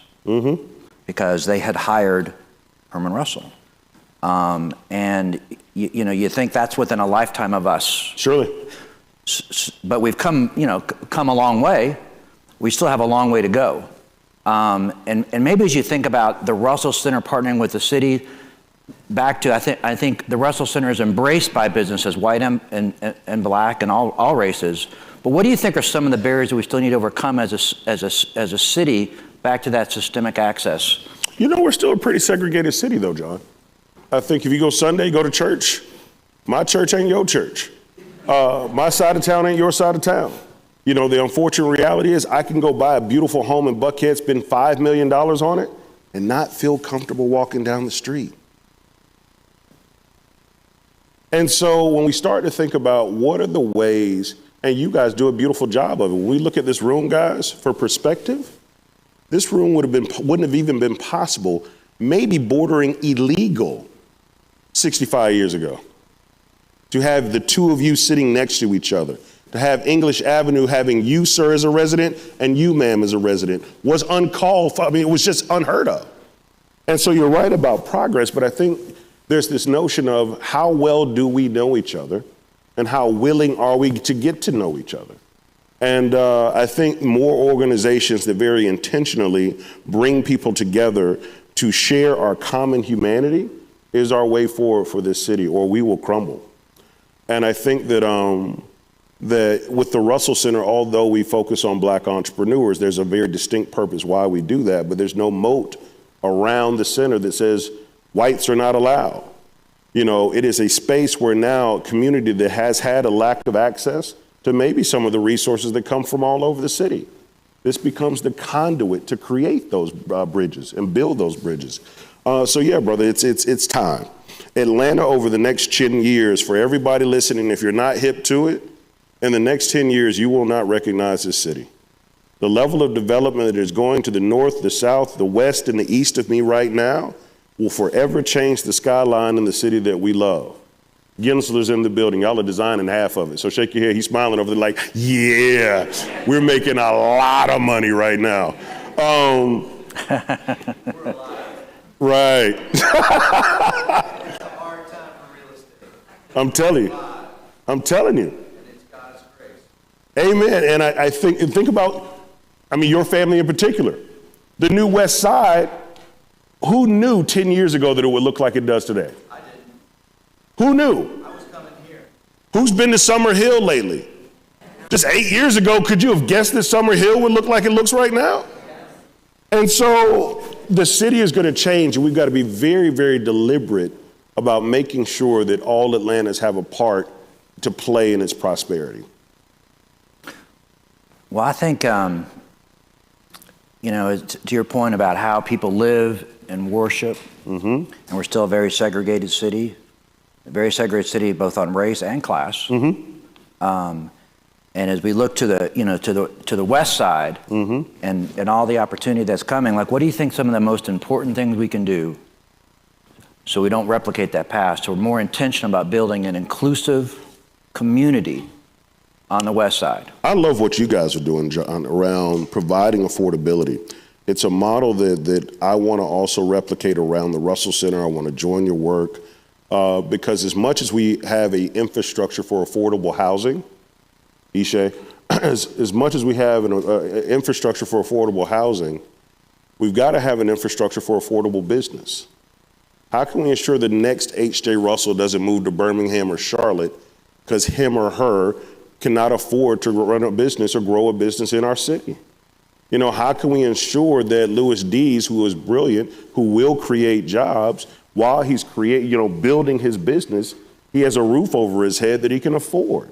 because they had hired Herman Russell. And you know, you think that's within a lifetime of us.
Surely.
But we've come a long way. We still have a long way to go. And maybe as you think about the Russell Center partnering with the city, back to I think the Russell Center is embraced by businesses, white and black and all races. But what do you think are some of the barriers that we still need to overcome as a city back to that systemic access?
You know, we're still a pretty segregated city, though, John. I think if you go Sunday, go to church. My church ain't your church. My side of town ain't your side of town. You know, the unfortunate reality is I can go buy a beautiful home in Buckhead, spend $5 million on it, and not feel comfortable walking down the street. And so when we start to think about what are the ways, and you guys do a beautiful job of it. When we look at this room, guys, for perspective, this room wouldn't have even been possible, maybe bordering illegal 65 years ago. To have the two of you sitting next to each other, to have English Avenue having you, sir, as a resident and you, ma'am, as a resident was uncalled for. I mean, it was just unheard of. And so you're right about progress, but I think there's this notion of how well do we know each other and how willing are we to get to know each other? And I think more organizations that very intentionally bring people together to share our common humanity is our way forward for this city, or we will crumble. And I think that that with the Russell Center, although we focus on black entrepreneurs, there's a very distinct purpose why we do that, but there's no moat around the center that says whites are not allowed. You know, it is a space where now a community that has had a lack of access to maybe some of the resources that come from all over the city. This becomes the conduit to create those bridges and build those bridges. So yeah, brother, it's time. Atlanta over the next 10 years, for everybody listening, if you're not hip to it, in the next 10 years, you will not recognize this city. The level of development that is going to the north, the south, the west, and the east of me right now will forever change the skyline in the city that we love. Gensler's in the building. Y'all are designing half of it. So shake your head. He's smiling over there like, yeah, we're making a lot of money right now. Right. I'm telling you. Amen. And I think about, I mean, your family in particular. The new West Side, who knew 10 years ago that it would look like it does today? Who knew? I was coming here. Who's been to Summer Hill lately? Just 8 years ago, could you have guessed that Summer Hill would look like it looks right now? And so the city is going to change, and we've got to be very, very deliberate about making sure that all Atlantans have a part to play in its prosperity.
Well, I think, to your point about how people live and worship, and we're still a very segregated city both on race and class. And as we look to the west side and all the opportunity that's coming, like, what do you think some of the most important things we can do so we don't replicate that past? So we're more intentional about building an inclusive community on the west side.
I love what you guys are doing, John, around providing affordability. It's a model that I want to also replicate around the Russell Center. I want to join your work because as much as we have an infrastructure for affordable housing, Ishe, as much as we have an infrastructure for affordable housing, we've got to have an infrastructure for affordable business. How can we ensure the next H.J. Russell doesn't move to Birmingham or Charlotte because him or her cannot afford to run a business or grow a business in our city? How can we ensure that Louis Deas, who is brilliant, who will create jobs, while he's building his business, he has a roof over his head that he can afford?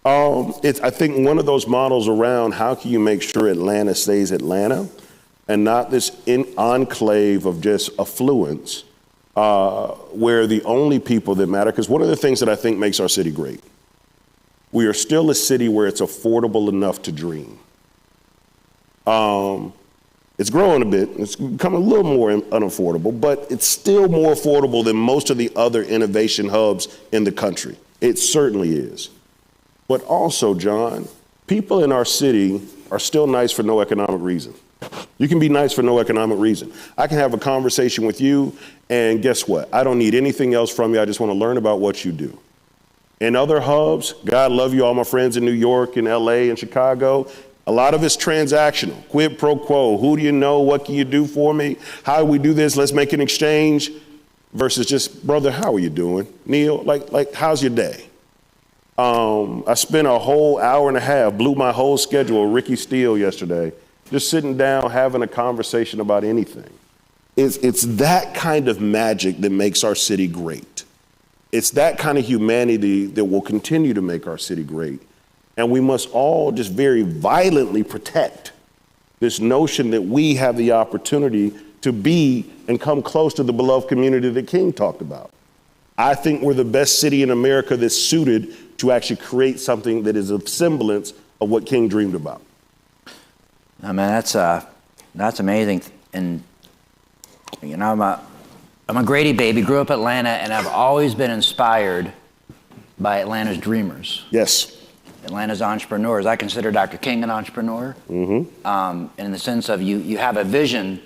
I think one of those models around how can you make sure Atlanta stays Atlanta and not this enclave of just affluence where the only people that matter, because one of the things that I think makes our city great, we are still a city where it's affordable enough to dream. It's growing a bit, it's becoming a little more unaffordable, but it's still more affordable than most of the other innovation hubs in the country. It certainly is. But also, John, people in our city are still nice for no economic reason. You can be nice for no economic reason. I can have a conversation with you, and guess what? I don't need anything else from you. I just want to learn about what you do. In other hubs, God love you, all my friends in New York and LA and Chicago, a lot of it's transactional, quid pro quo. Who do you know? What can you do for me? How do we do this? Let's make an exchange. Versus just, brother, how are you doing? Neil, like how's your day? I spent a whole hour and a half, blew my whole schedule with Ricky Steele yesterday, just sitting down, having a conversation about anything. It's that kind of magic that makes our city great. It's that kind of humanity that will continue to make our city great. And we must all just very violently protect this notion that we have the opportunity to be and come close to the beloved community that King talked about. I think we're the best city in America that's suited to actually create something that is a semblance of what King dreamed about.
I mean, that's amazing. And I'm a Grady baby, grew up in Atlanta, and I've always been inspired by Atlanta's dreamers.
Yes.
Atlanta's entrepreneurs. I consider Dr. King an entrepreneur. In the sense of you have a vision,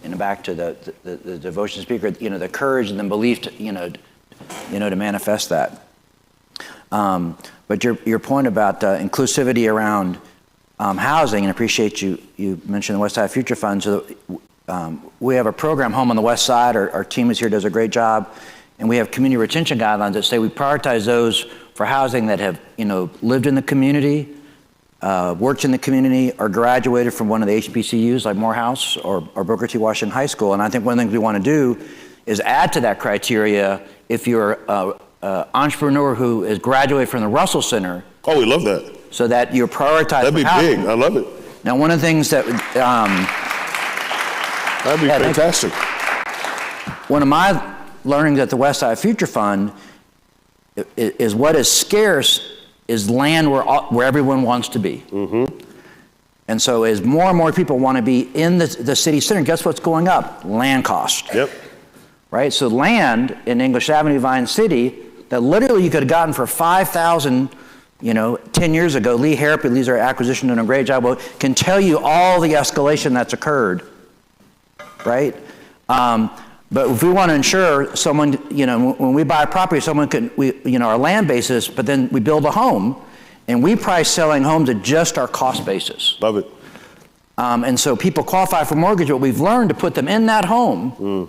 and back to the devotion speaker, the courage and the belief to, to manifest that. But your point about inclusivity around housing, and I appreciate you mentioned the Westside Future Fund. So we have a program, Home on the West Side. Our team is here, does a great job. And we have community retention guidelines that say we prioritize those for housing that have, lived in the community, worked in the community, or graduated from one of the HBCUs like Morehouse or Booker T. Washington High School. And I think one of the things we want to do is add to that criteria if you're an entrepreneur who has graduated from the Russell Center.
Oh, we love that.
So that you're prioritized.
That'd be big. I love it.
Now, one of the things that
that'd be fantastic.
One of my learnings at the Westside Future Fund is what is scarce is land where everyone wants to be. And so as more and more people want to be in the city center, guess what's going up? Land cost.
Yep.
Right? So land in English Avenue, Vine City, that literally you could have gotten for $5,000, 10 years ago. Lee Harrop, Lee's our acquisition, doing a great job, can tell you all the escalation that's occurred, right? But if we want to ensure someone, when we buy a property, someone can, our land basis, but then we build a home, and we price selling homes at just our cost basis.
Love it.
And so people qualify for mortgage, but we've learned to put them in that home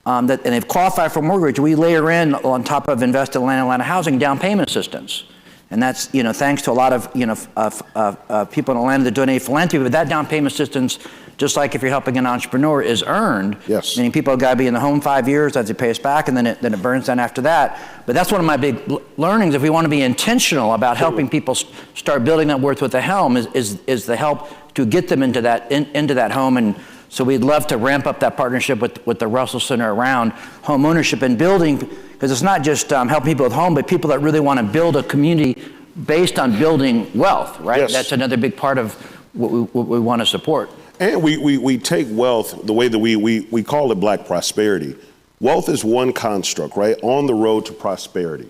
and they've qualified for mortgage, we layer in on top of Invest in Atlanta housing down payment assistance. And that's, thanks to a lot of, people in Atlanta that donate philanthropy, but that down payment assistance, just like if you're helping an entrepreneur, is earned.
Yes.
Meaning people have got to be in the home 5 years as they pay us back, and then it burns down after that. But that's one of my big learnings. If we want to be intentional about helping people start building that worth with the helm, is the help to get them into that home. And so we'd love to ramp up that partnership with the Russell Center around home ownership and building, because it's not just helping people with home, but people that really want to build a community based on building wealth, right?
Yes.
That's another big part of what we want to support.
And we take wealth the way that we call it Black prosperity. Wealth is one construct, right? On the road to prosperity.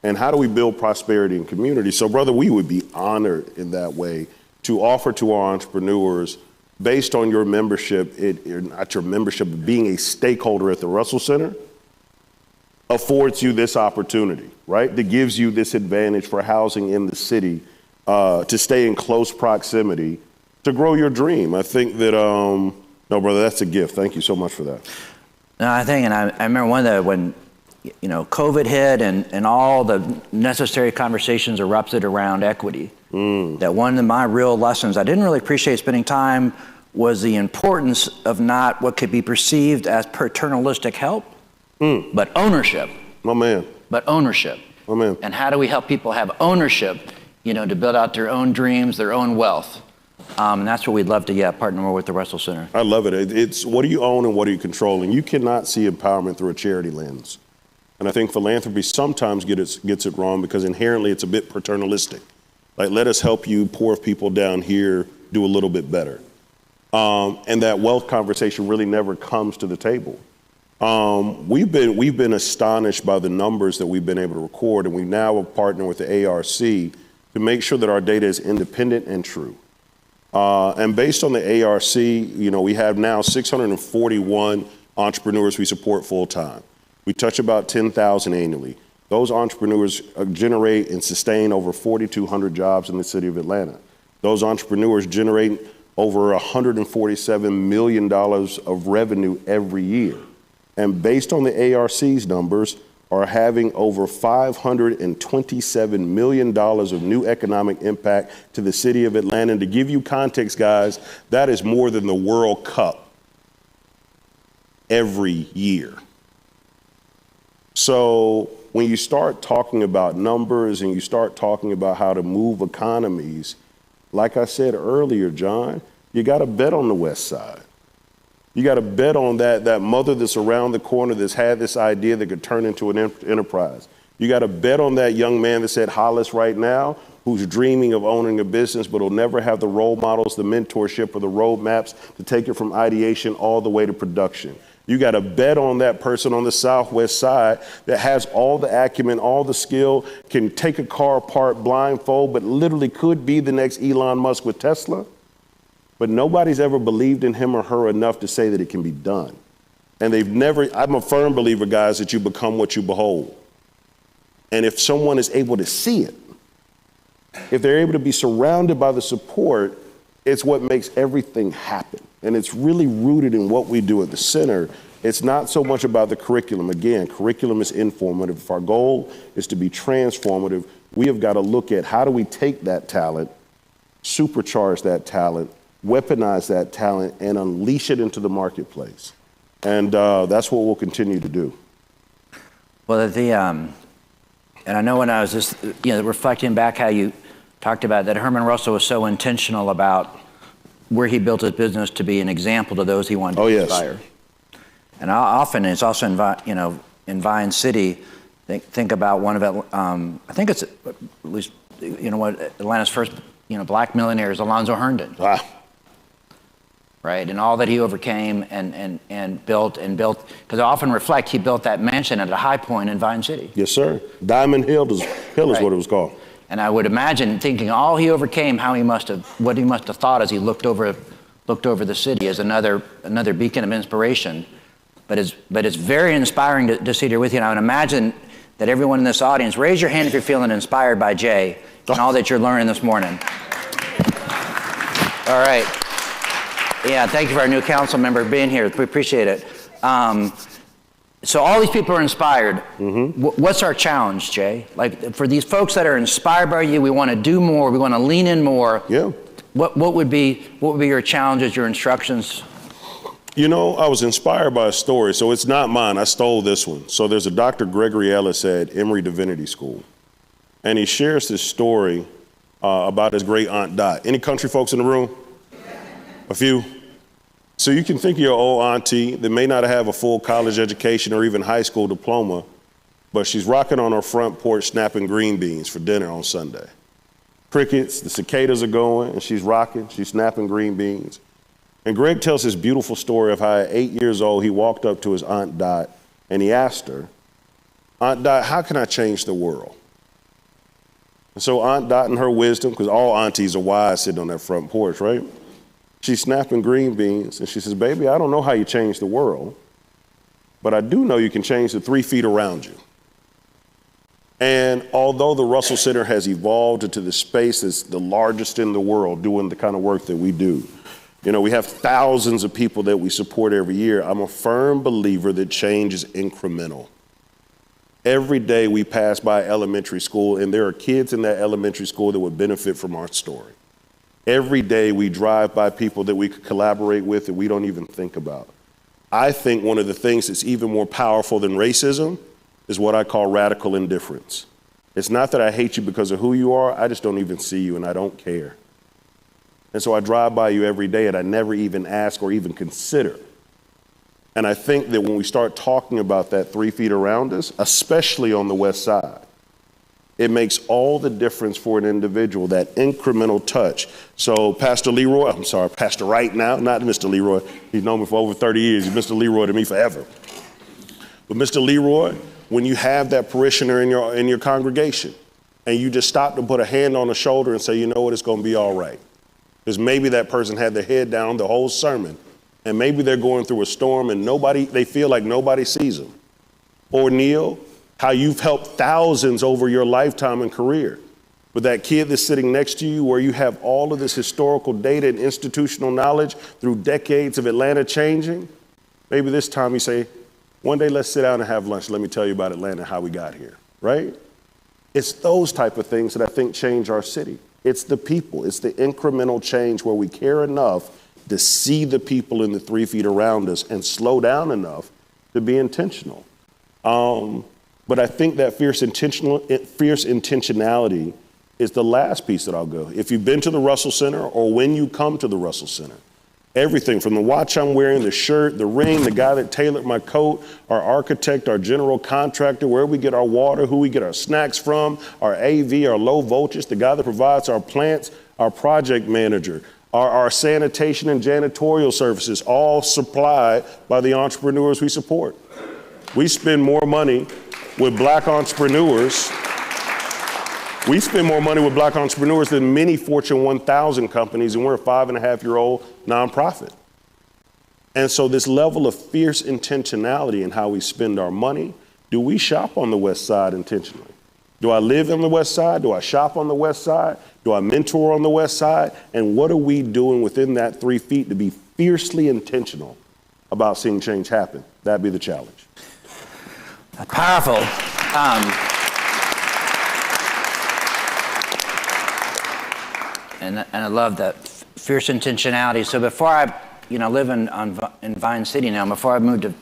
And how do we build prosperity in community? So, brother, we would be honored in that way to offer to our entrepreneurs, based on your membership, not your membership, but being a stakeholder at the Russell Center, affords you this opportunity, right? That gives you this advantage for housing in the city, to stay in close proximity, to grow your dream. I think that, no, brother, that's a gift. Thank you so much for that.
No, I think, and I remember when COVID hit and all the necessary conversations erupted around equity, that one of my real lessons I didn't really appreciate spending time was the importance of not what could be perceived as paternalistic help, but ownership.
My man.
But ownership.
My man.
And how do we help people have ownership, to build out their own dreams, their own wealth? And that's what we'd love to partner more with the Russell Center.
I love it. It's what do you own and what do you control? And you cannot see empowerment through a charity lens. And I think philanthropy sometimes gets it wrong because inherently it's a bit paternalistic. Like, let us help you poor people down here do a little bit better. And that wealth conversation really never comes to the table. We've been astonished by the numbers that we've been able to record, and we now partner with the ARC to make sure that our data is independent and true. And based on the ARC, we have now 641 entrepreneurs we support full time. We touch about 10,000 annually. Those entrepreneurs generate and sustain over 4,200 jobs in the city of Atlanta. Those entrepreneurs generate over $147 million of revenue every year. And based on the ARC's numbers, are having over $527 million of new economic impact to the city of Atlanta. And to give you context, guys, that is more than the World Cup every year. So when you start talking about numbers and you start talking about how to move economies, like I said earlier, John, you got to bet on the West Side. You got to bet on that mother that's around the corner that's had this idea that could turn into an enterprise. You got to bet on that young man that's at Hollis right now who's dreaming of owning a business but will never have the role models, the mentorship, or the roadmaps to take it from ideation all the way to production. You got to bet on that person on the Southwest side that has all the acumen, all the skill, can take a car apart blindfold, but literally could be the next Elon Musk with Tesla. But nobody's ever believed in him or her enough to say that it can be done. And I'm a firm believer, guys, that you become what you behold. And if someone is able to see it, if they're able to be surrounded by the support, it's what makes everything happen. And it's really rooted in what we do at the center. It's not so much about the curriculum. Again, curriculum is informative. If our goal is to be transformative, we have got to look at how do we take that talent, supercharge that talent, weaponize that talent, and unleash it into the marketplace. And that's what we'll continue to do.
Well, and I know when I was just reflecting back how you talked about that, Herman Russell was so intentional about where he built his business to be an example to those he wanted to inspire. And often it's also in Vine City. Think about one of it. I think it's at least Atlanta's first black millionaire is Alonzo Herndon.
Wow.
Right, and all that he overcame and built, because I often reflect, he built that mansion at a high point in Vine City.
Yes, sir. Diamond Hill is what it was called.
And I would imagine thinking all he overcame, what he must have thought as he looked over the city as another beacon of inspiration. But it's very inspiring to sit here with you. And I would imagine that everyone in this audience, raise your hand if you're feeling inspired by Jay and all that you're learning this morning. All right. Yeah, thank you for our new council member being here. We appreciate it. So all these people are inspired. What's our challenge, Jay? Like for these folks that are inspired by you, we want to do more, we want to lean in more.
Yeah.
What would be your challenges, your instructions?
You know, I was inspired by a story, so it's not mine. I stole this one. So there's a Dr. Gregory Ellis at Emory Divinity School, and he shares this story about his great aunt Dot. Any country folks in the room? A few? So you can think of your old auntie that may not have a full college education or even high school diploma, but she's rocking on her front porch snapping green beans for dinner on Sunday. Crickets, the cicadas are going, and she's rocking, she's snapping green beans. And Greg tells this beautiful story of how at 8 years old, he walked up to his Aunt Dot and he asked her, Aunt Dot, how can I change the world? And so Aunt Dot in her wisdom, because all aunties are wise sitting on that front porch, right? She's snapping green beans and she says, baby, I don't know how you change the world, but I do know you can change the 3 feet around you. And although the Russell Center has evolved into the space that's the largest in the world doing the kind of work that we do, you know, we have thousands of people that we support every year. I'm a firm believer that change is incremental. Every day we pass by elementary school and there are kids in that elementary school that would benefit from our story. Every day we drive by people that we could collaborate with that we don't even think about. I think one of the things that's even more powerful than racism is what I call radical indifference. It's not that I hate you because of who you are, I just don't even see you and I don't care. And so I drive by you every day and I never even ask or even consider. And I think that when we start talking about that 3 feet around us, especially on the West Side, it makes all the difference for an individual, that incremental touch. So Pastor Wright now, not Mr. Leroy. He's known me for over 30 years. He's Mr. Leroy to me forever. But Mr. Leroy, when you have that parishioner in your congregation and you just stop to put a hand on the shoulder and say, you know what, it's going to be all right. Because maybe that person had their head down the whole sermon and maybe they're going through a storm and they feel like nobody sees them. Or Neil, how you've helped thousands over your lifetime and career. But that kid that's sitting next to you where you have all of this historical data and institutional knowledge through decades of Atlanta changing, maybe this time you say, one day let's sit down and have lunch. Let me tell you about Atlanta and how we got here, right? It's those type of things that I think change our city. It's the people. It's the incremental change where we care enough to see the people in the 3 feet around us and slow down enough to be intentional. But I think that fierce intentionality is the last piece that I'll go. If you've been to the Russell Center or when you come to the Russell Center, everything from the watch I'm wearing, the shirt, the ring, the guy that tailored my coat, our architect, our general contractor, where we get our water, who we get our snacks from, our AV, our low voltage, the guy that provides our plants, our project manager, our sanitation and janitorial services, all supplied by the entrepreneurs we support. We spend more money with black entrepreneurs. We spend more money with black entrepreneurs than many Fortune 1000 companies, and we're a 5.5-year-old nonprofit. And so this level of fierce intentionality in how we spend our money, do we shop on the West Side intentionally? Do I live on the West Side? Do I shop on the West Side? Do I mentor on the West Side? And what are we doing within that 3 feet to be fiercely intentional about seeing change happen? That'd be the challenge.
Powerful. And I love that fierce intentionality. So before I, live in Vine City now. Before I moved to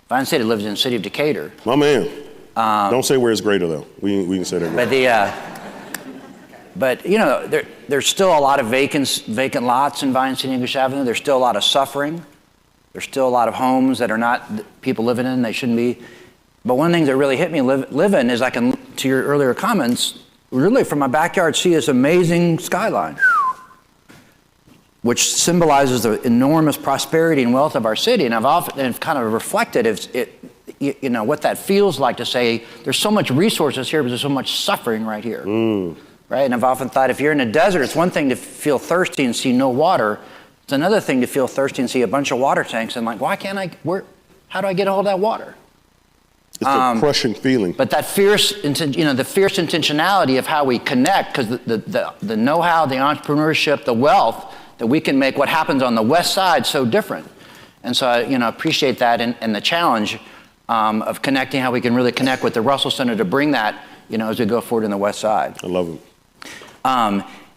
Vine City, I lived in the city of Decatur.
My man. Don't say where it's greater though. We can say that. But there's still a lot of vacant lots in Vine City, English Avenue. There's still a lot of suffering. There's still a lot of homes that are not people living in. They shouldn't be. But one thing that really hit me living is I can, to your earlier comments, really from my backyard see this amazing skyline, which symbolizes the enormous prosperity and wealth of our city. And I've kind of reflected what that feels like to say there's so much resources here, but there's so much suffering right here. Right? And I've often thought if you're in a desert, it's one thing to feel thirsty and see no water. It's another thing to feel thirsty and see a bunch of water tanks and how do I get a hold of that water? It's a crushing feeling.
But that the fierce intentionality of how we connect, because the know-how, the entrepreneurship, the wealth, that we can make what happens on the West Side so different. And so I appreciate that and the challenge. of connecting, how we can really connect with the Russell Center to bring that, as we go forward in the West Side.
I love it.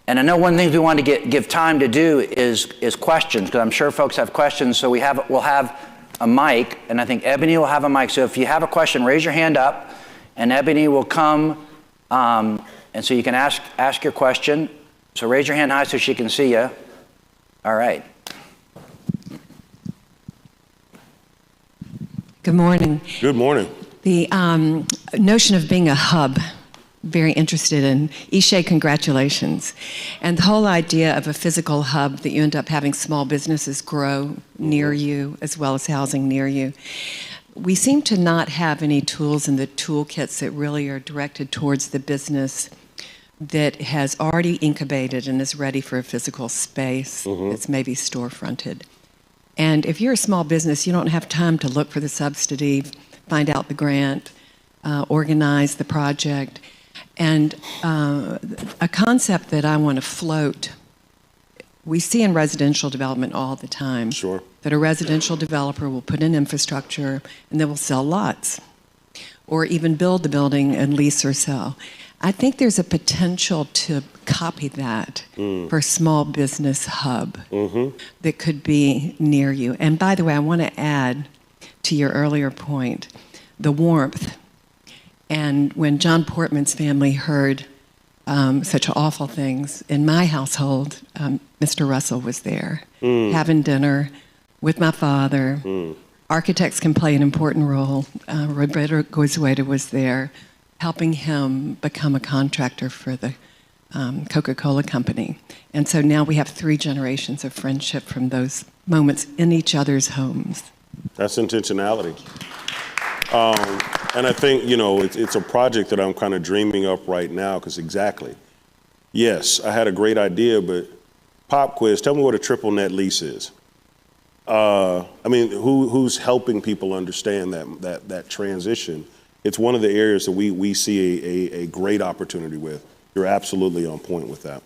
And I know one of the things we want to give time to do is questions, because I'm sure folks have questions. So we'll have a mic, and I think Ebony will have a mic. So if you have a question, raise your hand up, and Ebony will come, and so you can ask your question. So raise your hand high so she can see you. All right.
Good morning.
Good morning.
The notion of being a hub, very interested in. Ishay, congratulations. And the whole idea of a physical hub that you end up having small businesses grow near you as well as housing near you. We seem to not have any tools in the toolkits that really are directed towards the business that has already incubated and is ready for a physical space that's maybe storefronted. And if you're a small business, you don't have time to look for the subsidy, find out the grant, organize the project. And a concept that I want to float, we see in residential development all the time.
Sure.
That a residential developer will put in infrastructure and they will sell lots, or even build the building and lease or sell. I think there's a potential to copy that for a small business hub that could be near you. And by the way, I want to add to your earlier point, the warmth. And when John Portman's family heard such awful things, in my household, Mr. Russell was there, having dinner with my father. Architects can play an important role. Roberto Goizueta was there, helping him become a contractor for the Coca-Cola company. And so now we have 3 generations of friendship from those moments in each other's homes.
That's intentionality. And I think, it's a project that I'm kind of dreaming up right now, because exactly. Yes, I had a great idea, but pop quiz, tell me what a triple net lease is. Who's helping people understand that transition? It's one of the areas that we see a great opportunity with. You're absolutely on point with that.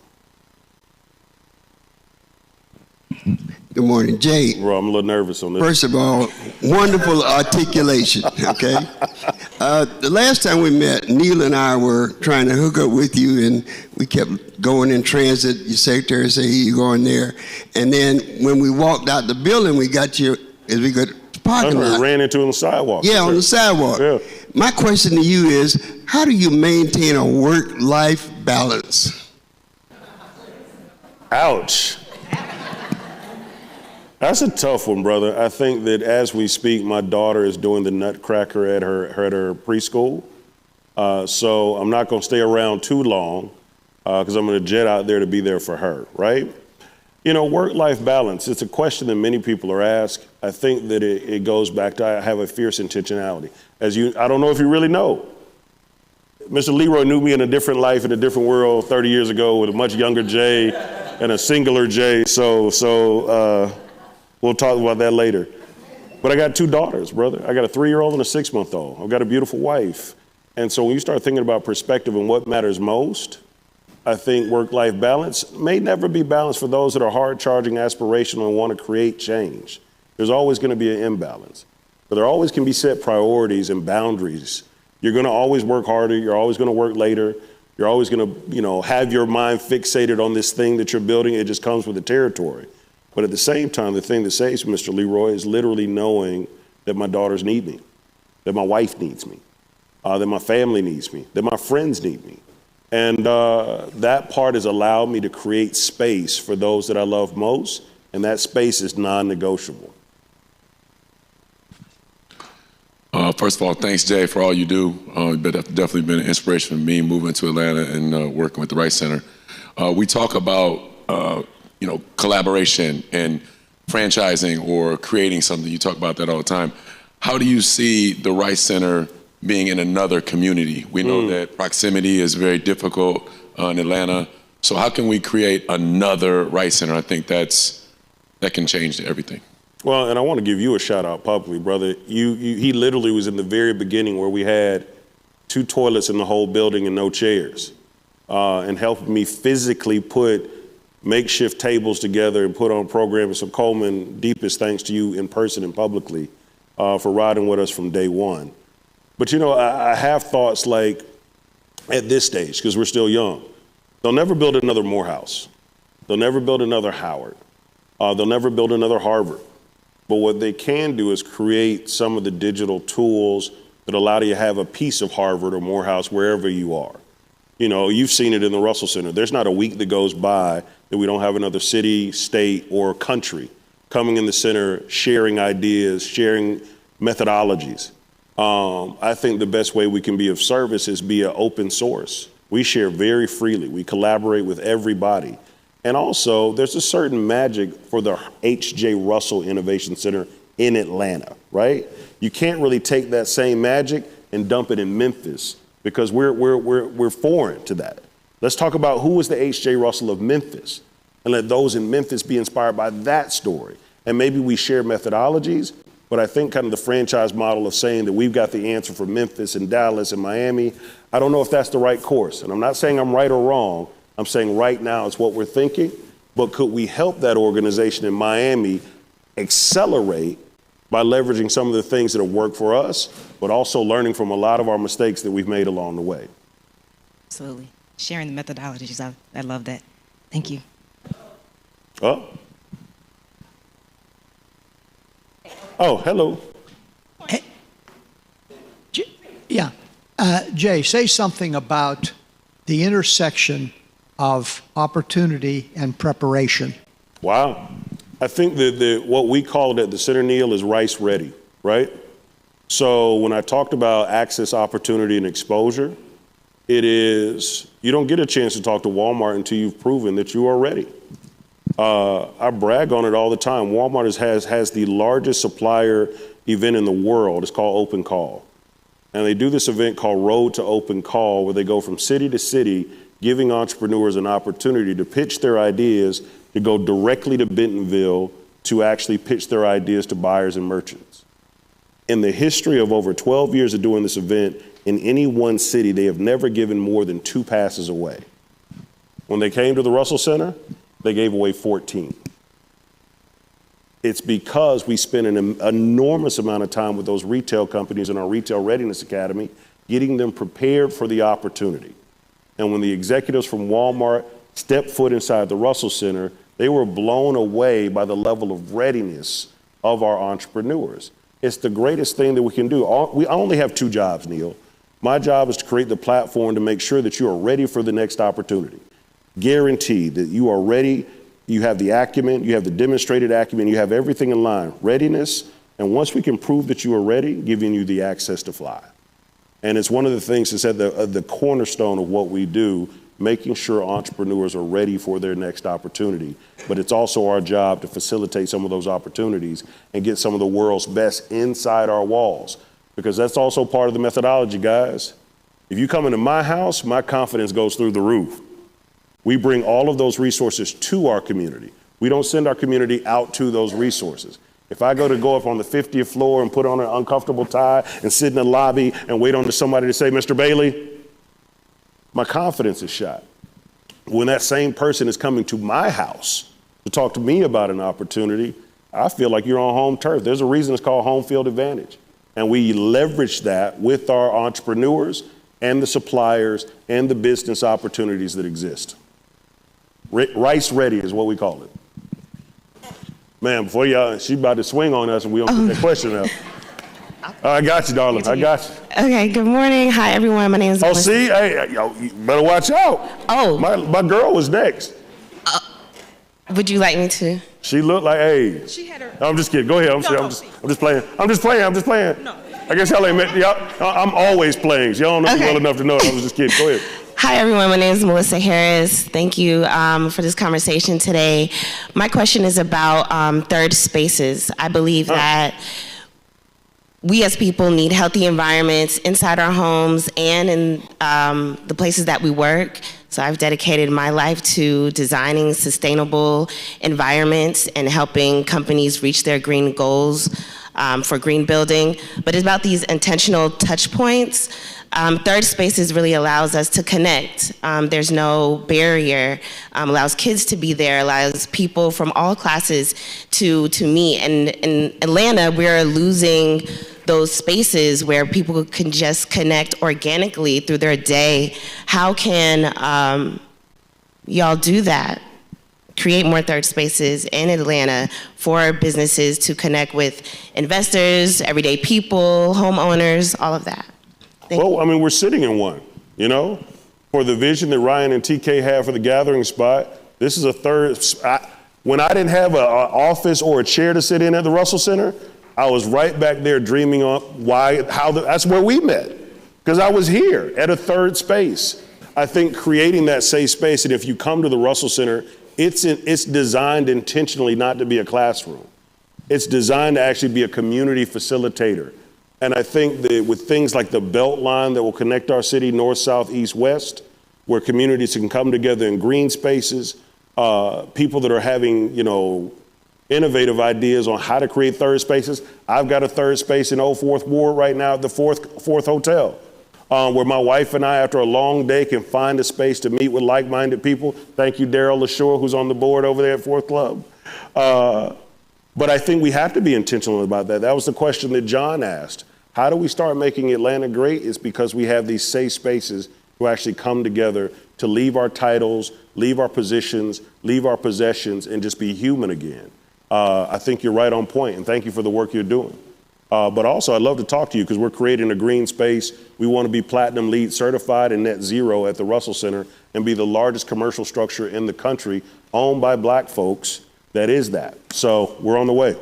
Good morning, Jay.
Bro, I'm a little nervous on this.
First of all, wonderful articulation, okay? The last time we met, Neil and I were trying to hook up with you, and we kept going in transit. Your secretary said, you're going there. And then when we walked out the building, we got you, as we got to the parking lot.
We ran into on the sidewalk.
Yeah, on the sidewalk.
Yeah.
My question to you is, how do you maintain a work-life balance?
Ouch. That's a tough one, brother. I think that as we speak, my daughter is doing the Nutcracker at her preschool. So I'm not going to stay around too long because I'm going to jet out there to be there for her, right? Work-life balance, it's a question that many people are asked. I think that it goes back to I have a fierce intentionality. I don't know if you really know. Mr. Leroy knew me in a different life, in a different world 30 years ago with a much younger Jay and a singular Jay. So we'll talk about that later. But I got 2 daughters, brother. I got a 3-year-old and a 6-month-old. I've got a beautiful wife. And so when you start thinking about perspective and what matters most, I think work-life balance may never be balanced for those that are hard-charging, aspirational, and want to create change. There's always going to be an imbalance. But there always can be set priorities and boundaries. You're going to always work harder. You're always going to work later. You're always going to, have your mind fixated on this thing that you're building. It just comes with the territory. But at the same time, the thing that saves Mr. Leroy is literally knowing that my daughters need me, that my wife needs me, that my family needs me, that my friends need me. And that part has allowed me to create space for those that I love most, and that space is non-negotiable.
First of all, thanks, Jay, for all you do. You've definitely been an inspiration for me moving to Atlanta and working with the Rice Center. We talk about collaboration and franchising or creating something. You talk about that all the time. How do you see the Rice Center being in another community? We know that proximity is very difficult in Atlanta. So how can we create another Rice Center? I think that can change everything.
Well, and I want to give you a shout out publicly, brother. He literally was in the very beginning where we had 2 toilets in the whole building and no chairs, and helped me physically put makeshift tables together and put on programs. So Coleman, deepest thanks to you in person and publicly for riding with us from day one. But I have thoughts like, at this stage, because we're still young, they'll never build another Morehouse. They'll never build another Howard. They'll never build another Harvard. But what they can do is create some of the digital tools that allow you to have a piece of Harvard or Morehouse wherever you are. You've seen it in the Russell Center. There's not a week that goes by that we don't have another city, state, or country coming in the center, sharing ideas, sharing methodologies. I think the best way we can be of service is be an open source. We share very freely. We collaborate with everybody. And also, there's a certain magic for the H.J. Russell Innovation Center in Atlanta, right? You can't really take that same magic and dump it in Memphis because we're foreign to that. Let's talk about who was the H.J. Russell of Memphis and let those in Memphis be inspired by that story. And maybe we share methodologies, but I think kind of the franchise model of saying that we've got the answer for Memphis and Dallas and Miami, I don't know if that's the right course. And I'm not saying I'm right or wrong. I'm saying right now it's what we're thinking, but could we help that organization in Miami accelerate by leveraging some of the things that have worked for us, but also learning from a lot of our mistakes that we've made along the way?
Absolutely. Sharing the methodologies, I love that. Thank you.
Oh, hello.
Hey. Yeah. Jay, say something about the intersection of opportunity and preparation.
Wow. I think that what we call it at the center, Neil, is rice ready, right? So when I talked about access, opportunity, and exposure, it is, you don't get a chance to talk to Walmart until you've proven that you are ready. I brag on it all the time. Walmart has the largest supplier event in the world. It's called Open Call. And they do this event called Road to Open Call, where they go from city to city, giving entrepreneurs an opportunity to pitch their ideas, to go directly to Bentonville to actually pitch their ideas to buyers and merchants. In the history of over 12 years of doing this event, in any one city, they have never given more than 2 passes away. When they came to the Russell Center, they gave away 14. It's because we spent an enormous amount of time with those retail companies in our Retail Readiness Academy, getting them prepared for the opportunity. And when the executives from Walmart stepped foot inside the Russell Center, they were blown away by the level of readiness of our entrepreneurs. It's the greatest thing that we can do. I only have 2 jobs, Neil. My job is to create the platform to make sure that you are ready for the next opportunity. Guarantee that you are ready, you have the acumen, you have the demonstrated acumen, you have everything in line, readiness, and once we can prove that you are ready, giving you the access to fly. And it's one of the things that's at the cornerstone of what we do, making sure entrepreneurs are ready for their next opportunity. But it's also our job to facilitate some of those opportunities and get some of the world's best inside our walls, because that's also part of the methodology, guys. If you come into my house, my confidence goes through the roof. We bring all of those resources to our community. We don't send our community out to those resources. If I go up on the 50th floor and put on an uncomfortable tie and sit in the lobby and wait on somebody to say, Mr. Bailey, my confidence is shot. When that same person is coming to my house to talk to me about an opportunity, I feel like you're on home turf. There's a reason it's called home field advantage. And we leverage that with our entrepreneurs and the suppliers and the business opportunities that exist. Rice ready is what we call it. Man, before she's about to swing on us and we don't get that question out. I got you, darling. I got you.
Okay, good morning. Hi, everyone. My name is Melissa.
See? Hey, yo, you better watch out.
Oh.
My girl was next.
Would you like me to?
She looked like, hey.
She had her.
I'm just kidding. Go ahead. I'm just playing. I'm just playing. No. I guess y'all ain't met. I'm always playing. Y'all don't know me well enough to know. I was just kidding. Go ahead.
Hi, everyone. My name is Melissa Harris. Thank you for this conversation today. My question is about third spaces. I believe that we as people need healthy environments inside our homes and in the places that we work. So I've dedicated my life to designing sustainable environments and helping companies reach their green goals for green building. But it's about these intentional touch points Third spaces really allows us to connect. There's no barrier, allows kids to be there, allows people from all classes to meet. And in Atlanta, we're losing those spaces where people can just connect organically through their day. How can y'all do that? Create more third spaces in Atlanta for businesses to connect with investors, everyday people, homeowners, all of that.
Well, I mean, we're sitting in one, you know, for the vision that Ryan and TK have for the gathering spot. This is a third. When I didn't have an office or a chair to sit in at the Russell Center, I was right back there dreaming up that's where we met, because I was here at a third space. I think creating that safe space, and if you come to the Russell Center, it's designed intentionally not to be a classroom. It's designed to actually be a community facilitator. And I think that with things like the Belt Line that will connect our city north, south, east, west, where communities can come together in green spaces, people that are having, you know, innovative ideas on how to create third spaces. I've got a third space in Old Fourth Ward right now at the Fourth Hotel, where my wife and I, after a long day, can find a space to meet with like-minded people. Thank you, Daryl LaShore, who's on the board over there at Fourth Club. But I think we have to be intentional about that. That was the question that John asked. How do we start making Atlanta great? It's because we have these safe spaces to actually come together to leave our titles, leave our positions, leave our possessions, and just be human again. I think you're right on point, and thank you for the work you're doing. But also, I'd love to talk to you because we're creating a green space. We want to be Platinum LEED certified and net zero at the Russell Center and be the largest commercial structure in the country owned by Black folks that is that. So we're on the way.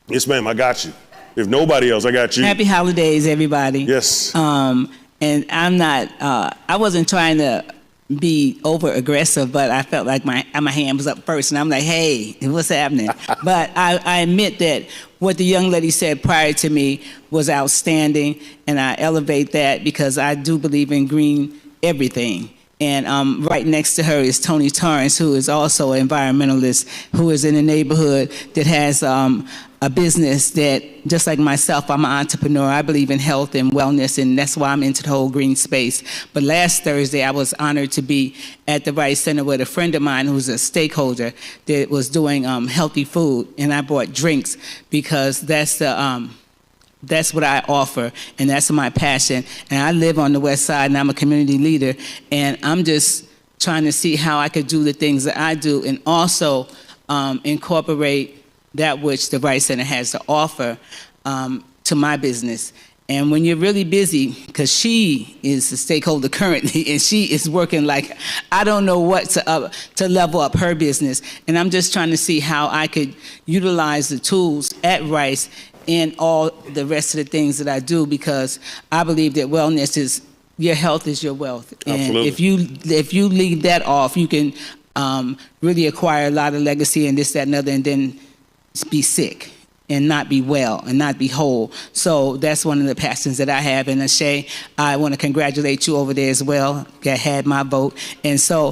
Yes, ma'am, I got you. If nobody else, I got you.
Happy holidays, everybody.
Yes.
And I'm not, I wasn't trying to be over aggressive, but I felt like my hand was up first, and I'm like, hey, what's happening? But I admit that what the young lady said prior to me was outstanding, and I elevate that because I do believe in green everything. And right next to her is Tony Torrance, who is also an environmentalist, who is in a neighborhood that has a business that, just like myself, I'm an entrepreneur. I believe in health and wellness, and that's why I'm into the whole green space. But last Thursday, I was honored to be at the Rice Center with a friend of mine who's a stakeholder that was doing healthy food, and I brought drinks because that's what I offer, and that's my passion. And I live on the West Side, and I'm a community leader, and I'm just trying to see how I could do the things that I do and also incorporate that which the Rice Center has to offer to my business. And when you're really busy, because she is a stakeholder currently, and she is working like, I don't know what to level up her business. And I'm just trying to see how I could utilize the tools at Rice and all the rest of the things that I do, because I believe that wellness is, your health is your wealth.
Absolutely.
And if you leave that off, you can really acquire a lot of legacy and this, that, and other, and then be sick and not be well and not be whole. So that's one of the passions that I have. And Ashay, I want to congratulate you over there as well. That had my vote. And so,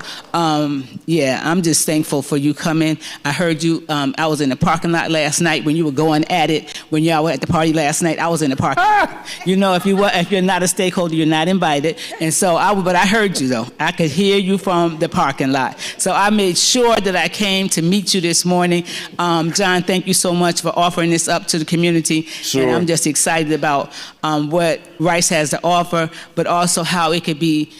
yeah, I'm just thankful for you coming. I heard you, I was in the parking lot last night when you were going at it. When y'all were at the party last night, I was in the parking lot. You know, if you're not a stakeholder, you're not invited. And so, but I heard you though. I could hear you from the parking lot. So I made sure that I came to meet you this morning. John, thank you so much for offering this up to the community.
Sure.
And I'm just excited about what Rice has to offer, but also how it could be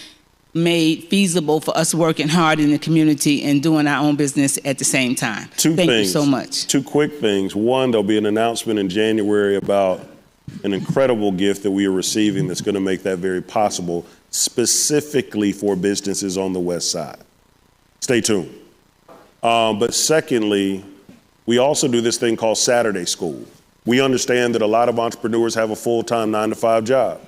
made feasible for us working hard in the community and doing our own business at the same time. Thank you so much.
Two quick things. One, there'll be an announcement in January about an incredible gift that we are receiving that's going to make that very possible, specifically for businesses on the West Side. Stay tuned. But secondly, we also do this thing called Saturday School. We understand that a lot of entrepreneurs have a full-time 9-to-5 job.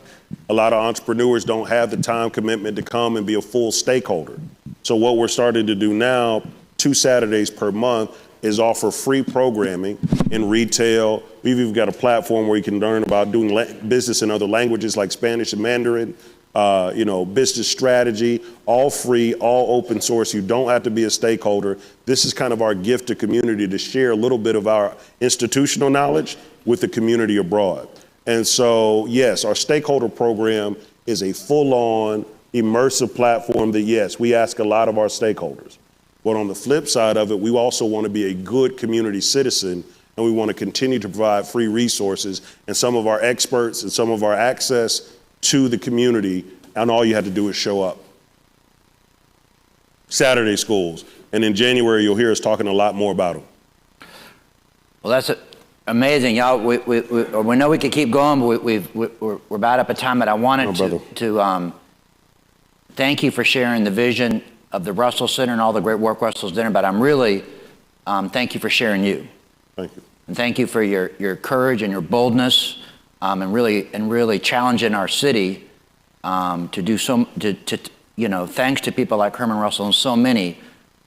A lot of entrepreneurs don't have the time commitment to come and be a full stakeholder. So what we're starting to do now, 2 Saturdays per month, is offer free programming in retail. We've even got a platform where you can learn about doing business in other languages like Spanish and Mandarin, business strategy, all free, all open source. You don't have to be a stakeholder. This is kind of our gift to community to share a little bit of our institutional knowledge with the community abroad. And so, yes, our stakeholder program is a full-on immersive platform that, yes, we ask a lot of our stakeholders. But on the flip side of it, we also want to be a good community citizen, and we want to continue to provide free resources and some of our experts and some of our access to the community, and all you have to do is show up. Saturday schools. And in January, you'll hear us talking a lot more about them.
Well, that's amazing. Y'all, we know we could keep going, but we're about up at time, but I wanted to thank you for sharing the vision of the Russell Center and all the great work Russell's doing, but I'm really, thank you for sharing you.
Thank you.
And thank you for your courage and your boldness, and really challenging our city to do thanks to people like Herman Russell and so many,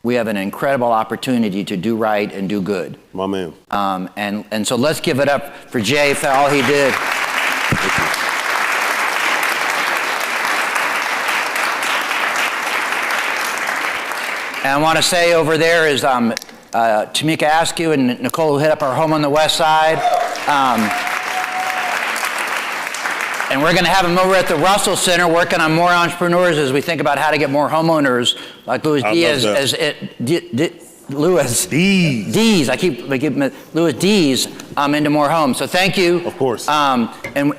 we have an incredible opportunity to do right and do good.
My man.
And so let's give it up for Jay for all he did. And I want to say over there is Tamika Askew and Nicole who hit up our home on the west side. And we're going to have them over at the Russell Center working on more entrepreneurs as we think about how to get more homeowners like Louis Deas, Louis Deas. I keep Louis Deas into more homes. So thank you.
Of course.
And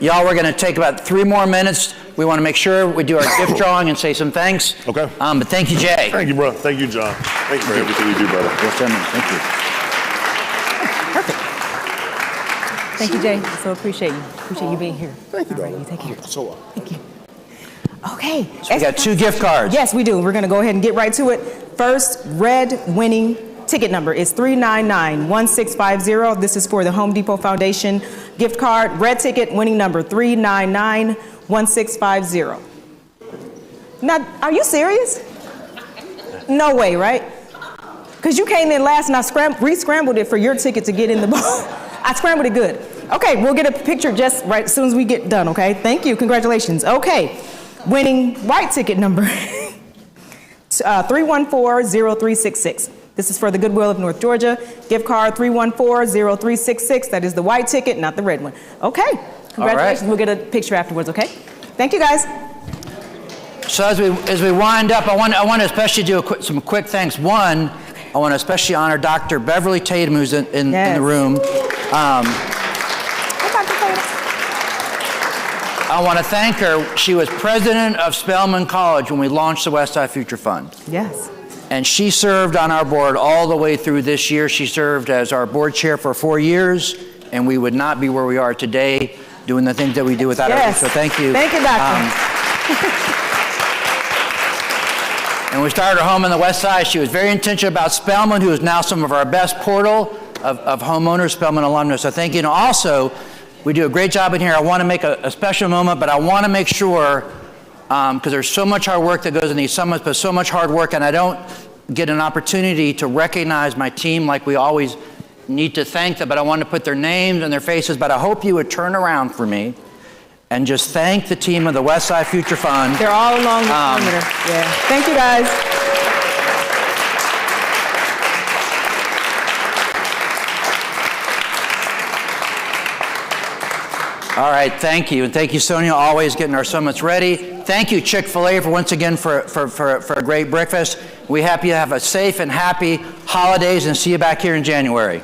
y'all, we're going to take about 3 more minutes. We want to make sure we do our gift drawing and say some thanks.
Okay.
But thank you, Jay.
Thank you, bro. Thank you, John. Thank you for everything you do, brother.
Yes, sir. Thank you.
Thank you, Jay. So appreciate you. Appreciate you being here.
Thank you,
All right,
darling.
you take care.
So
Thank you. Okay.
So we got 2 gift cards.
Yes, we do. We're going to go ahead and get right to it. First, red winning ticket number is 399-1650. This is for the Home Depot Foundation gift card. Red ticket winning number 399-1650. Now, are you serious? No way, right? Because you came in last and I re-scrambled it for your ticket to get in the box. I scrambled it good. Okay, we'll get a picture just right as soon as we get done, okay? Thank you. Congratulations. Okay, winning white ticket number 314-0366. This is for the Goodwill of North Georgia. Gift card 314-0366. That is the white ticket, not the red one. Okay, congratulations. We'll get a picture afterwards, okay? Thank you, guys.
So as we wind up, I want to especially do some quick thanks. One, I want to especially honor Dr. Beverly Tatum, who's in the room. I want to thank her. She was president of Spelman College when we launched the Westside Future Fund.
Yes.
And she served on our board all the way through this year. She served as our board chair for 4 years, and we would not be where we are today doing the things that we do without her. So thank you.
Thank you, Doctor.
And we started her home on the west side. She was very intentional about Spelman, who is now some of our best portal of homeowners, Spelman alumni. So thank you. And also, we do a great job in here. I want to make a special moment, but I want to make sure, because there's so much hard work that goes in these summits, but so much hard work, and I don't get an opportunity to recognize my team like we always need to thank them, but I want to put their names and their faces, but I hope you would turn around for me and just thank the team of the Westside Future Fund.
They're all along the perimeter. Yeah. Thank you, guys.
All right, thank you. And thank you, Sonia, always getting our summits ready. Thank you, Chick-fil-A, for once again for a great breakfast. We hope you have a safe and happy holidays and see you back here in January.